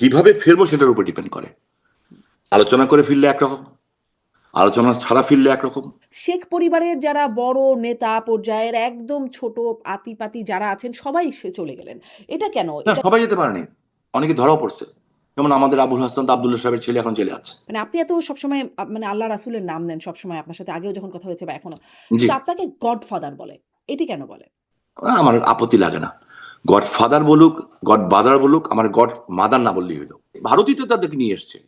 কিভাবে ফিরবো সেটার উপর ডিপেন্ড করে। আলোচনা করে ফিরলে একরকম, আলোচনা ছাড়া ফিরলে একরকম। শেখ পরিবারের যারা বড় নেতা পর্যায়ের একদম ছোট আতি-পাতি যারা আছেন সবাই চলে গেলেন। এটা কেন? না, এটা সবাই যেতে পারেনি। অনেকে ধরাও পড়ছে। যেমন আমাদের আবুল হাসান আব্দুল্লাহ সাহেবের ছেলে এখন জেলে আছে। মানে আপনি এত সবসময় মানে আল্লাহ রাসূলের নাম নেন সবসময় আপনার সাথে আগেও যখন কথা হয়েছে বা এখনো। জি। কিন্তু আপনাকে গডফাদার বলে। এটি কেন বলে? আমার আপত্তি লাগে না। গড ফাদার বলুক, গড বাদার বলুক, আমার গড মাদার না বললেই হইল। ভারতই তো তাদেরকে নিয়ে এসছে।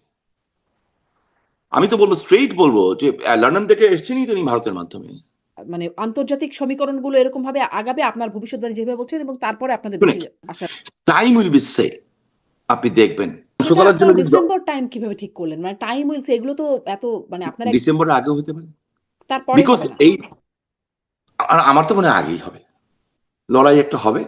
আমি তো বলবো, স্ট্রেইট বলবো যে লন্ডন থেকে এসছেনই তিনি ভারতের মাধ্যমে। মানে আন্তর্জাতিক সমীকরণগুলো এরকমভাবে আগাবে আপনার ভবিষ্যৎবাণী যেভাবে বলছেন এবং তারপরে আপনাদের শুনেন, দেশে আসার টাইম উইল বি সে। আপনি দেখবেন। ধ্বংস সেটা করার জন্য আপনারা কিন্তু ডিসেম্বর টাইম কিভাবে ঠিক করলেন? মানে টাইম উইল সে এগুলো তো এত মানে আপনার এক ডিসেম্বরের আগেও হতে পারে। তারপরে বিকজ হবে না। এই আমার তো মনে হয় আগেই হবে। লড়াই একটা হবে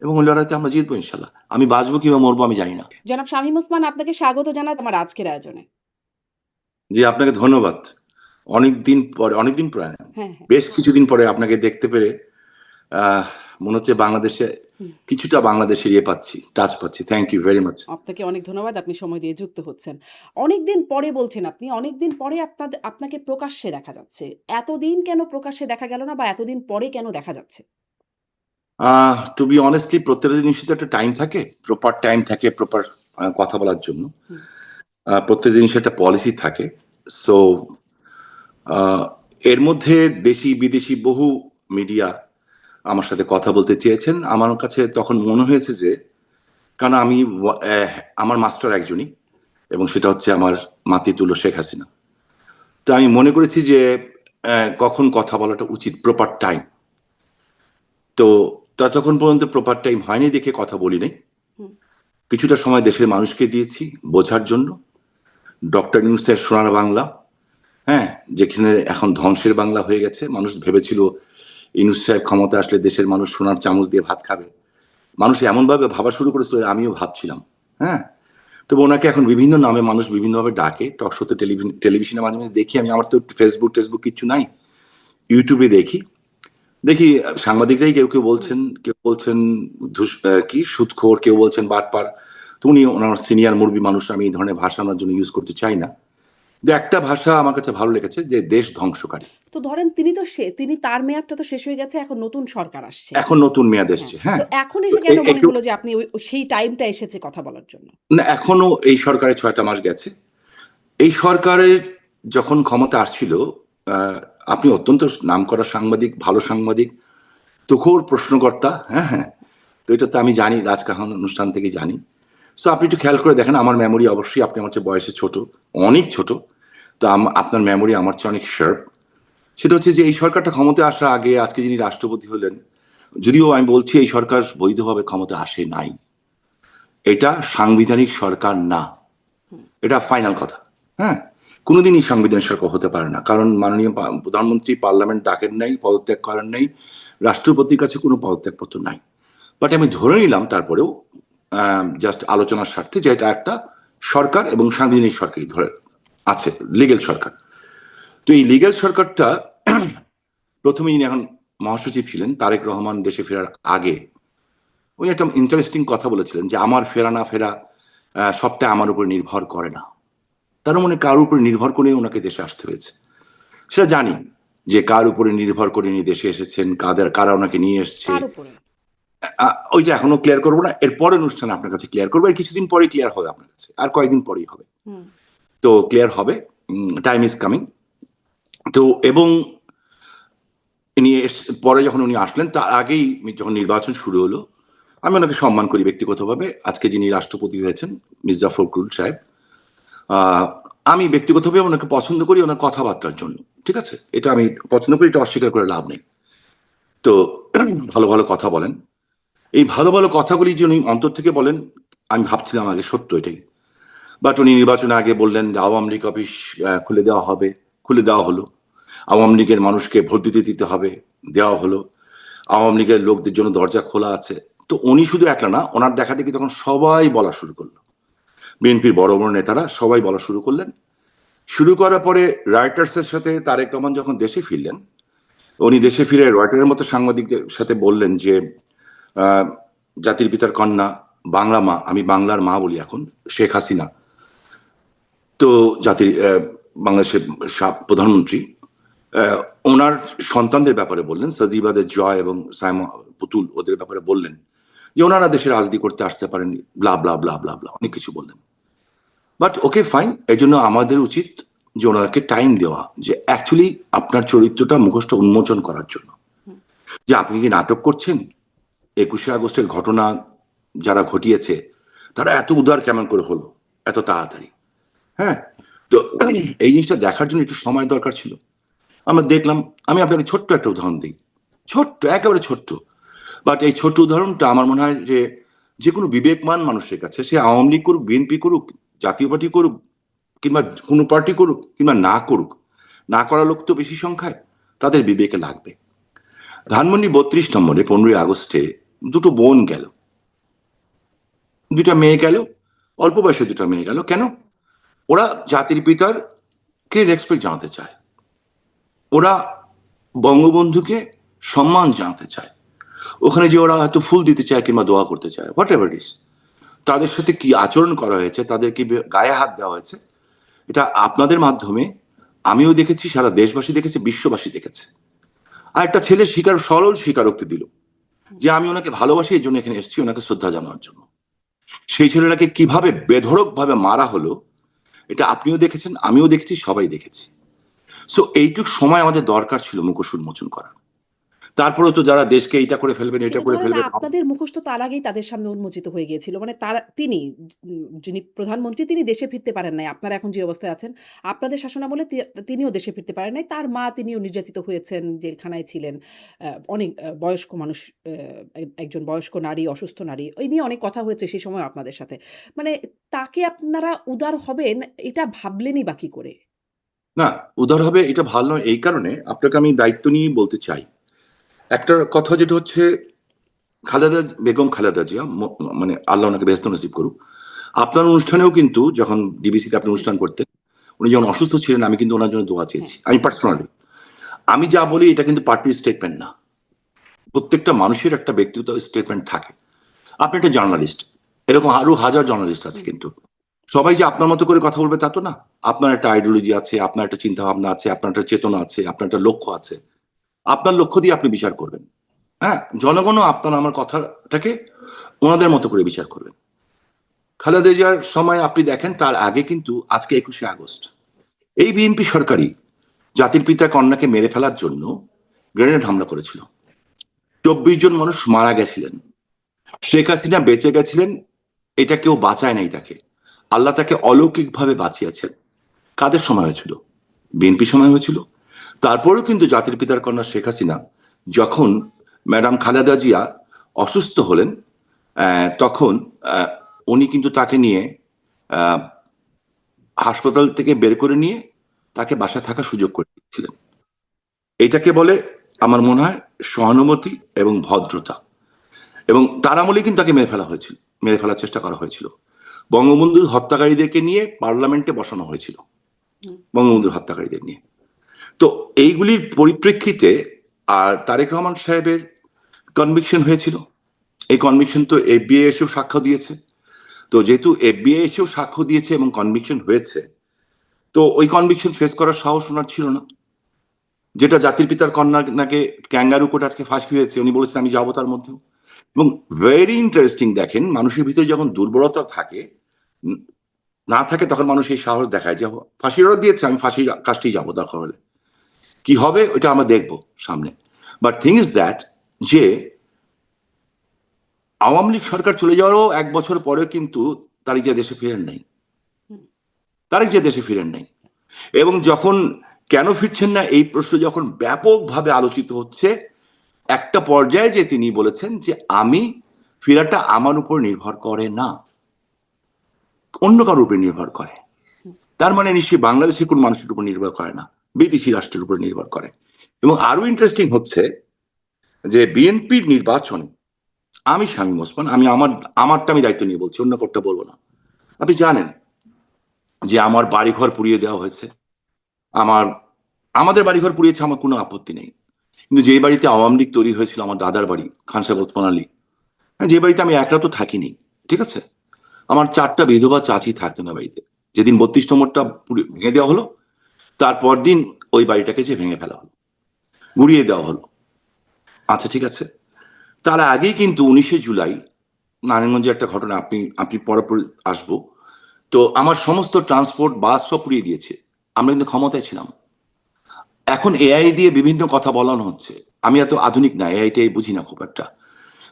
এবং ওই লড়াইতে আমরা জিতবো ইনশাল্লাহ। আমি বাঁচবো কিংবা মরবো আমি জানি না। জনাব শামীম ওসমান আপনাকে স্বাগত জানাচ্ছি আমার আজকের আয়োজনে। জি, আপনাকে ধন্যবাদ। অনেকদিন পরে হ্যাঁ, হ্যাঁ। বেশ কিছুদিন পরে আপনাকে দেখতে পেরে আহ মনে হচ্ছে বাংলাদেশে হুম। কিছুটা বাংলাদেশের ইয়ে পাচ্ছি, টাচ পাচ্ছি। Thank you very much. আপনাকে অনেক ধন্যবাদ। আপনি সময় দিয়ে যুক্ত হচ্ছেন। অনেকদিন পরে বলছেন আপনি, অনেকদিন পরে আপনাকে প্রকাশ্যে দেখা যাচ্ছে। এতদিন কেন প্রকাশ্যে দেখা গেল না বা এতদিন পরে কেন দেখা যাচ্ছে? টু বি অনেস্টলি প্রত্যেকটা জিনিসের তো একটা টাইম থাকে, প্রপার টাইম থাকে, প্রপার কথা বলার জন্য। হুম। প্রত্যেক জিনিসের একটা পলিসি থাকে। সো এর মধ্যে দেশি বিদেশি বহু মিডিয়া আমার সাথে কথা বলতে চেয়েছেন। আমার কাছে তখন মনে হয়েছে যে, কারণ আমি আমার মাস্টার একজনই, এবং সেটা হচ্ছে আমার মাতৃতুল্য শেখ হাসিনা। তো আমি মনে করেছি যে কখন কথা বলাটা উচিত, প্রপার টাইম। তো ততক্ষণ পর্যন্ত প্রপার টাইম হয়নি দেখে কথা বলি নাই। হুম। কিছুটা সময় দেশের মানুষকে দিয়েছি বোঝার জন্য। ডক্টর ইউনূসের সোনার বাংলা, হ্যাঁ, যেখানে এখন ধ্বংসের বাংলা হয়ে গেছে। মানুষ ভেবেছিল ইউনূস সাহেব ক্ষমতা আসলে দেশের মানুষ সোনার চামচ দিয়ে ভাত খাবে। মানুষ এমনভাবে ভাবা শুরু করেছিল, আমিও ভাবছিলাম। হ্যাঁ, তবে ওনাকে এখন বিভিন্ন নামে মানুষ বিভিন্নভাবে ডাকে। টকশোতে, টেলিভিশনে মাঝে মাঝে দেখি আমি। আমার তো ফেসবুক কিচ্ছু নাই, ইউটিউবে দেখি। সাংবাদিকরাই কেউ কেউ হুম। বলছেন, কেউ বলছেন কি সুদখোর, কেউ বলছেন বাটপার। তো উনি ওনার সিনিয়র মুরব্বী মানুষ, আমি এই ধরনের ভাষা আমার জন্য ইউজ করতে চাই না। যে একটা ভাষা আমার কাছে ভালো লেগেছে, যে দেশ ধ্বংসকারী। তো ধরেন তিনি তার মেয়াদটা তো শেষ হয়ে গেছে। এখন নতুন সরকার আসছে। এখন নতুন মেয়াদ হ্যাঁ। এসছে, হ্যাঁ। তো এখন তো এসে কেন মনে একটু হলো যে আপনি সেই টাইমটা এসেছে কথা বলার জন্য? না, এখনো এই সরকারের ৬টা মাস গেছে। এই সরকারের যখন ক্ষমতা আসছিল, আহ, আপনি অত্যন্ত নামকরা সাংবাদিক, ভালো সাংবাদিক, তুখোর প্রশ্নকর্তা, হ্যাঁ হ্যাঁ। তো এটা তো আমি জানি, রাজকাহন অনুষ্ঠান থেকে জানি। সো আপনি একটু খেয়াল করে দেখেন, আমার মেমোরি অবশ্যই আপনি আমার চেয়ে বয়সে ছোট, অনেক ছোট। তো আপনার মেমোরি আমার চেয়ে অনেক শার্প। সেটা হচ্ছে যে এই সরকারটা ক্ষমতায় আসার আগে, আজকে যিনি রাষ্ট্রপতি হলেন, যদিও আমি বলছি এই সরকার বৈধভাবে ক্ষমতা আসে নাই, এটা সাংবিধানিক সরকার না, হুম। এটা ফাইনাল কথা। হ্যাঁ, কোনোদিনই সাংবিধানিক সরকার হতে পারে না, কারণ মাননীয় প্রধানমন্ত্রী পার্লামেন্ট ডাকেন নাই, পদত্যাগ করেন নাই, রাষ্ট্রপতির কাছে কোনো পদত্যাগপত্র নাই। বাট আমি ধরে নিলাম তারপরেও, জাস্ট আলোচনার স্বার্থে, যে এটা একটা সরকার এবং সাংবিধানিক সরকারই ধরে আছে, লিগেল সরকার। তো এই লিগেল সরকারটা প্রথমে যিনি এখন মহাসচিব ছিলেন, তারেক রহমান দেশে ফেরার আগে উনি একটা ইন্টারেস্টিং কথা বলেছিলেন যে আমার ফেরা না ফেরা সবটা আমার উপর নির্ভর করে না। তার মানে কার উপরে নির্ভর করে ওনাকে দেশে আসতে হয়েছে, সেটা জানি। যে কার উপরে নির্ভর করে উনি দেশে এসেছেন, কারা ওনাকে নিয়ে এসছে, কার উপরে? ওইটা এখনো ক্লিয়ার করবো না। এর পরের অনুষ্ঠানে আপনার কাছে ক্লিয়ার করবো। এই কিছুদিন পরেই ক্লিয়ার হবে আপনার কাছে, আর কয়েকদিন পরেই হবে। হুম। তো ক্লিয়ার হবে, টাইম ইজ কামিং। তো এবং পরে যখন উনি আসলেন, তার আগেই যখন নির্বাচন শুরু হলো, আমি ওনাকে সম্মান করি ব্যক্তিগতভাবে। আজকে যিনি রাষ্ট্রপতি হয়েছেন, মির্জা ফখরুল সাহেব, আমি ব্যক্তিগতভাবে ওনাকে পছন্দ করি ওনার কথাবার্তার জন্য। ঠিক আছে, এটা আমি পছন্দ করি, এটা অস্বীকার করে লাভ নেই। তো ভালো ভালো কথা বলেন। এই ভালো ভালো কথাগুলি যে উনি অন্তর থেকে বলেন, আমি ভাবছিলাম আগে সত্য এটাই। বাট উনি নির্বাচনের আগে বললেন যে আওয়ামী লীগ অফিস খুলে দেওয়া হবে, খুলে দেওয়া হলো। আওয়ামী লীগের মানুষকে ভোট দিতে হবে, দেওয়া হলো। আওয়ামী লীগের লোকদের জন্য দরজা খোলা আছে। তো উনি শুধু একলা না, ওনার দেখা দেখি তখন সবাই বলা শুরু করলো। বিএনপির বড় বড় নেতারা সবাই বলা শুরু করলেন। শুরু করার পরে রয়টার্সের সাথে তারেক রহমান যখন দেশে ফিরলেন, উনি দেশে ফিরে রয়টারের মতো সাংবাদিকদের সাথে বললেন যে জাতির পিতার কন্যা বাংলা মা, আমি বাংলার মা বলি এখন, শেখ হাসিনা তো জাতির বাংলাদেশের প্রধানমন্ত্রী, ওনার সন্তানদের ব্যাপারে বললেন, সাজিবাদের জয় এবং সাইমা পুতুল, ওদের ব্যাপারে বললেন যে ওনারা দেশে রাজনীতি করতে আসতে পারেননি, ব্লা ব্লা ব্লা ব্লা ব্লা, অনেক কিছু বললেন। বাট ওকে ফাইন, এই জন্য আমাদের উচিত যে ওনাকে টাইম দেওয়া, যে অ্যাকচুয়ালি আপনার চরিত্রটা মুখোশটা উন্মোচন করার জন্য, যে আপনি কি নাটক করছেন, 21শে আগস্টের ঘটনা যারা ঘটিয়েছে তারা এত উদার কেমন করে হলো এত তাড়াতাড়ি। হ্যাঁ, তো এই জিনিসটা দেখার জন্য একটু সময় দরকার ছিল। আমরা দেখলাম, আমি আপনাকে ছোট্ট একটা উদাহরণ দিই, ছোট্ট, একেবারে ছোট্ট, বাট এই ছোট্ট উদাহরণটা আমার মনে হয় যে যে কোনো বিবেকমান মানুষের কাছে, সে আওয়ামী লীগ করুক, বিএনপি করুক, জাতীয় পার্টি করুক, কিংবা কোনো পার্টি করুক, কিংবা না করুক, না করা লোক তো বেশি সংখ্যায়, তাদের বিবেকে লাগবে। ধানমন্ডি 32 নম্বরে 15ই আগস্টে দুটো বোন গেল, দুটা মেয়ে গেল, অল্প বয়সে দুটা মেয়ে গেল। কেন? ওরা জাতির পিতার কে রেসপেক্ট জানাতে চায়, ওরা বঙ্গবন্ধুকে সম্মান জানাতে চায়, ওখানে যে ওরা হয়তো ফুল দিতে চায় কিংবা দোয়া করতে চায়, হোয়াট এভার ইস। তাদের সাথে কি আচরণ করা হয়েছে, তাদেরকে গায়ে হাত দেওয়া হয়েছে, এটা আপনাদের মাধ্যমে আমিও দেখেছি, সারা দেশবাসী দেখেছে, বিশ্ববাসী দেখেছে। আর একটা ছেলে সরল স্বীকারোক্তি দিল যে আমি ওনাকে ভালোবাসি, এই জন্য এখানে এসেছি ওনাকে শ্রদ্ধা জানানোর জন্য। সেই ছেলেটাকে কিভাবে বেধড়ক ভাবে মারা হলো, এটা আপনিও দেখেছেন, আমিও দেখেছি, সবাই দেখেছি। সো এইটুক সময় আমাদের দরকার ছিল মুখোশ উন্মোচন করার। তারপরে তো যারা দেশকে এইটা করে ফেলবেন, এটা কিন্তু করে ধরেন ফেলবেন, আপনাদের মুখোশ তো তার আগেই তাদের সামনে উন্মোচিত হয়ে গিয়েছিল। মানে তিনি যিনি প্রধানমন্ত্রী তিনি দেশে ফিরতে পারেন নাই। আপনারা এখন যে অবস্থায় আছেন, আপনাদের শাসনামলে তিনিও দেশে ফিরতে পারেন নাই। তার মা তিনিও নির্যাতিত হয়েছেন, জেলখানায় ছিলেন। অনেক বয়স্ক মানুষ, একজন বয়স্ক নারী, অসুস্থ নারী। এই নিয়ে অনেক কথা হয়েছে সেই সময় আপনাদের সাথে। মানে তাকে আপনারা উদার হবেন এটা ভাবলেনই বা কি করে? না উদার হবে এটা ভালো নয়। এই কারণে আপনাকে আমি দায়িত্ব নিয়ে বলতে চাই একটা কথা, যেটা হচ্ছে খালেদা বেগম, খালেদা জিয়া, মানে আল্লাহ ওনাকে ব্যস্ত নসিব করুক, আপনার অনুষ্ঠানেও কিন্তু যখন ডিবিসিতে আপনি অনুষ্ঠান করতেন, উনি যখন অসুস্থ ছিলেন, আমি কিন্তু ওনার জন্য দোয়া চেয়েছি, আমি পার্সোনালি। আমি যা বলি এটা কিন্তু পার্টির স্টেটমেন্ট না, প্রত্যেকটা মানুষের একটা ব্যক্তিগত স্টেটমেন্ট থাকে। আপনি একটা জার্নালিস্ট, এরকম আরো হাজার জার্নালিস্ট আছে, কিন্তু সবাই যে আপনার মতো করে কথা বলবে তা তো না। আপনার একটা আইডিওলজি আছে, আপনার একটা চিন্তা ভাবনা আছে, আপনার একটা চেতনা আছে, আপনার একটা লক্ষ্য আছে, আপনার লক্ষ্য দিয়ে আপনি বিচার করবেন। হ্যাঁ, জনগণও আপনার আমার কথাটাকে ওনাদের মতো করে বিচার করবেন। খালেদা জিয়ার সময় আপনি দেখেন, তার আগে কিন্তু আজকে 21শে আগস্ট এই বিএনপি সরকারই জাতির পিতা কন্যাকে মেরে ফেলার জন্য গ্রেনেড হামলা করেছিল, 24 জন মানুষ মারা গেছিলেন। শেখ হাসিনা বেঁচে গেছিলেন, এটা কেউ বাঁচায় নাই তাকে, আল্লাহ তাকে অলৌকিকভাবে বাঁচিয়েছেন। কাদের সময় হয়েছিল? বিএনপি সময় হয়েছিল। তারপরেও কিন্তু জাতির পিতার কন্যা শেখ হাসিনা যখন ম্যাডাম খালেদা জিয়া অসুস্থ হলেন, তখন উনি কিন্তু তাকে নিয়ে হাসপাতাল থেকে বের করে নিয়ে তাকে বাসায় থাকার সুযোগ করে দিয়েছিলেন। এটাকে বলে আমার মনে হয় সহানুভূতি এবং ভদ্রতা। এবং তার আমলে কিন্তু তাকে মেরে ফেলা হয়েছিল, মেরে ফেলার চেষ্টা করা হয়েছিল। বঙ্গবন্ধুর হত্যাকারীদেরকে নিয়ে পার্লামেন্টে বসানো হয়েছিল, বঙ্গবন্ধুর হত্যাকারীদের নিয়ে। তো এইগুলির পরিপ্রেক্ষিতে আর তারেক রহমান সাহেবের কনভিকশন হয়েছিল, এই কনভিকশন তো এফবিআই এসেও সাক্ষ্য দিয়েছে। তো যেহেতু এফবিআই এসেও সাক্ষ্য দিয়েছে এবং কনভিকশন হয়েছে, তো ওই কনভিকশন ফেস করার সাহস ওনার ছিল না। যেটা জাতির পিতার কন্যাকে ক্যাঙ্গারু কোর্ট আজকে ফাঁসি হয়েছে, উনি বলেছেন আমি যাবো তার মধ্যেও। এবং ভেরি ইন্টারেস্টিং, দেখেন মানুষের ভিতরে যখন দুর্বলতা থাকে না থাকে, তখন মানুষ এই সাহস দেখায় যে ফাঁসির ওরা দিয়েছে, আমি ফাঁসির কাজটি যাবো, দরকার হলে কি হবে ওটা আমরা দেখবো সামনে। বাট থিং ইজ দ্যাট, যে আওয়ামী লীগ সরকার চলে যাওয়ারও 1 বছর পরে কিন্তু তারেক জিয়া দেশে ফিরেন নাই, তারেক জিয়া দেশে ফিরেন নাই। এবং যখন কেন ফিরছেন না এই প্রশ্ন যখন ব্যাপকভাবে আলোচিত হচ্ছে, একটা পর্যায়ে যে তিনি বলেছেন যে আমি ফেরাটা আমার উপর নির্ভর করে না, অন্য কারোর উপর নির্ভর করে। তার মানে নিশ্চয়ই বাংলাদেশের কোন মানুষের উপর নির্ভর করে না, বিদেশি রাষ্ট্রের উপর নির্ভর করে। এবং আরো ইন্টারেস্টিং হচ্ছে যে বিএনপির নির্বাচনে আমি শামীম ওসমান, আমি আমারটা আমি দায়িত্ব নিয়ে বলছি, অন্য কোনটা বলবো না। আপনি জানেন যে আমার বাড়িঘর পুড়িয়ে দেওয়া হয়েছে, আমাদের বাড়িঘর পুড়িয়েছে, আমার কোনো আপত্তি নেই। কিন্তু যে বাড়িতে আওয়ামী লীগ তৈরি হয়েছিল, আমার দাদার বাড়ি খান সাহেব ওসমান আলী, যে বাড়িতে আমি একলা তো থাকিনি, ঠিক আছে? আমার 4টা বিধবা চাচি থাকতো না বাড়িতে। যেদিন 32 নম্বরটা ভেঙে দেওয়া হলো, তারপর দিন ওই বাড়িটাকে যে ভেঙে ফেলা হলো, গুড়িয়ে দেওয়া হলো। আচ্ছা, ঠিক আছে। তার আগেই কিন্তু 19শে জুলাই নারায়ণগঞ্জে একটা ঘটনা, আপনি আপনি পরে আসবো। তো আমার সমস্ত ট্রান্সপোর্ট বাস সব পুড়িয়ে দিয়েছে। আমরা কিন্তু ক্ষমতায় ছিলাম। এখন এআই দিয়ে বিভিন্ন কথা বলানো হচ্ছে। আমি এত আধুনিক না, এআইটাই বুঝি না খুব একটা।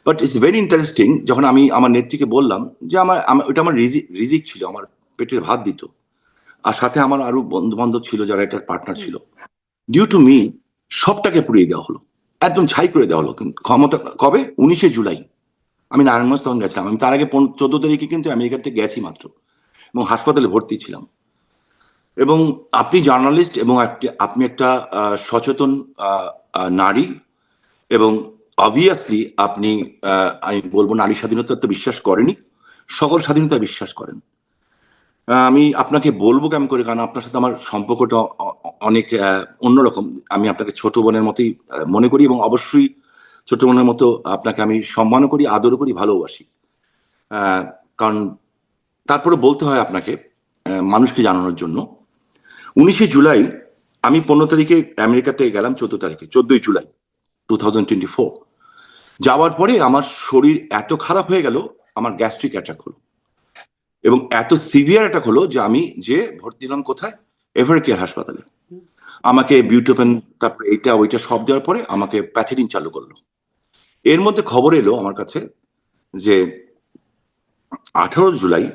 বাট ইটস ভেরি ইন্টারেস্টিং, যখন আমি আমার নেত্রীকে বললাম যে ওটা আমার রিজিক ছিল, আমার পেটের ভাত দিত। আর সাথে আমার আরো বন্ধু বান্ধব ছিল যারা এটার পার্টনার হুম। ছিল। ডিউ টু মি সবটাকে পুড়িয়ে দেওয়া হলো, একদম ছাই করে দেওয়া হলো। কিন্তু ক্ষমতা কবে? 19শে জুলাই। আমি নারায়ণগঞ্জ তখন গেছিলাম। আমি তার আগে 14 তারিখে কিন্তু আমেরিকা থেকে গেছি মাত্র, এবং হাসপাতালে ভর্তি ছিলাম। এবং আপনি জার্নালিস্ট, এবং আপনি একটা সচেতন নারী, এবং অবভিয়াসলি আপনি আমি বলবো নারী স্বাধীনতা তো বিশ্বাস করেনি, সকল স্বাধীনতা বিশ্বাস করেন। আমি আপনাকে বলবো কেমন করে, কারণ আপনার সাথে আমার সম্পর্কটা অনেক অন্যরকম। আমি আপনাকে ছোট বোনের মতোই মনে করি, এবং অবশ্যই ছোট বোনের মতো আপনাকে আমি সম্মানও করি, আদরও করি, ভালোবাসি। কারণ তারপরে বলতে হয় আপনাকে, মানুষকে জানানোর জন্য, 19শে জুলাই আমি 15 তারিখে আমেরিকা থেকে গেলাম, 14 তারিখে, 14ই জুলাই 2024। যাওয়ার পরে আমার শরীর এত খারাপ হয়ে গেল, আমার গ্যাস্ট্রিক অ্যাটাক হলো, এবং এত সিভিয়ার অ্যাটাক হলো যে আমি যে ভর্তি হলাম কোথায়? এভারকেয়ার হাসপাতালে। আমাকে বিউটোপেন, তারপরে এইটা ওইটা সব দেওয়ার পরে আমাকে প্যাথিডিন চালু করলো। এর মধ্যে খবর এলো আমার কাছে যে 18 জুলাই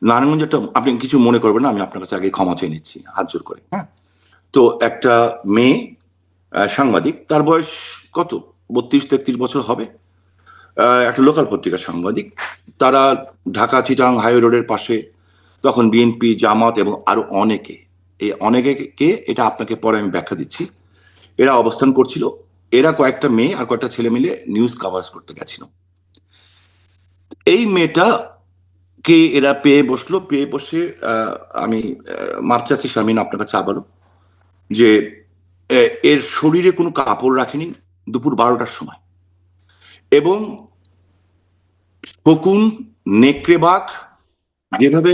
নারায়ণগঞ্জ একটা, আপনি কিছু মনে করবেন না, আমি আপনার কাছে আগে ক্ষমা চেয়ে নিচ্ছি হাত জোর করে, হ্যাঁ? তো একটা মেয়ে সাংবাদিক, তার বয়স কত, 32-33 বছর হবে, একটা লোকাল পত্রিকার সাংবাদিক। তারা ঢাকা চিটাং হাইওয়ে রোডের পাশে, তখন বিএনপি, জামাত এবং আরো অনেকে, এই অনেকে কে এটা আপনাকে পরে আমি ব্যাখ্যা দিচ্ছি, এরা অবস্থান করছিল। এরা কয়েকটা মেয়ে আর কয়েকটা ছেলে মিলে নিউজ কাভার করতে গেছিল। এই মেয়েটা কে এরা পেয়ে বসলো, পেয়ে বসে আমি মাপ চাচ্ছি শারমিন আপনার কাছে আবারও, যে এর শরীরে কোনো কাপড় রাখেনি দুপুর 12টার সময়, এবং শকুন, নেকড়ে বাঘ যেভাবে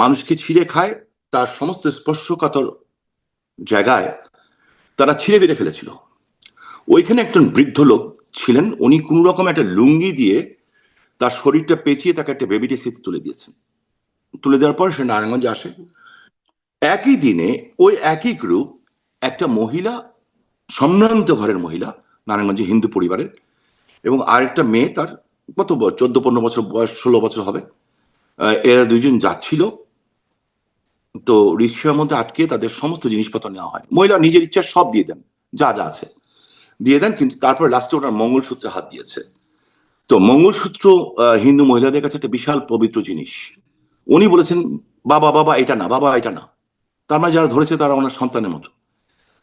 মানুষকে ছিঁড়ে খায়, তার সমস্ত স্পর্শকাতর জায়গায় তারা ছিঁড়ে বেড়ে ফেলেছিল। ওইখানে একজন বৃদ্ধ লোক ছিলেন, উনি কোন রকম একটা লুঙ্গি দিয়ে তার শরীরটা পেঁচিয়ে তাকে একটা বেবি ট্যাক্সিতে তুলে দিয়েছেন। তুলে দেওয়ার পর সে নারায়ণগঞ্জে আসে। একই দিনে ওই একই গ্রুপ, একটা মহিলা, সম্ভ্রান্ত ঘরের মহিলা, নারায়ণগঞ্জে হিন্দু পরিবারের, এবং আরেকটা মেয়ে, তার কত বয়স, 14-15 বছর বয়স, 16 বছর হবে। এরা দুইজন যাচ্ছিল। তো রিক্সার মধ্যে আটকে তাদের সমস্ত জিনিসপত্র নেওয়া হয়। মহিলা নিজের ইচ্ছা সব দিয়ে দেন, যা যা আছে দিয়ে দেন, কিন্তু তারপর লাস্টে ওনার মঙ্গলসূত্রে হাত দিয়েছে। তো মঙ্গলসূত্র হিন্দু মহিলাদের কাছে একটা বিশাল পবিত্র জিনিস। উনি বলেছেন, বাবা বাবা এটা না, বাবা এটা না। তার মানে যারা ধরেছে তারা ওনার সন্তানের মতো।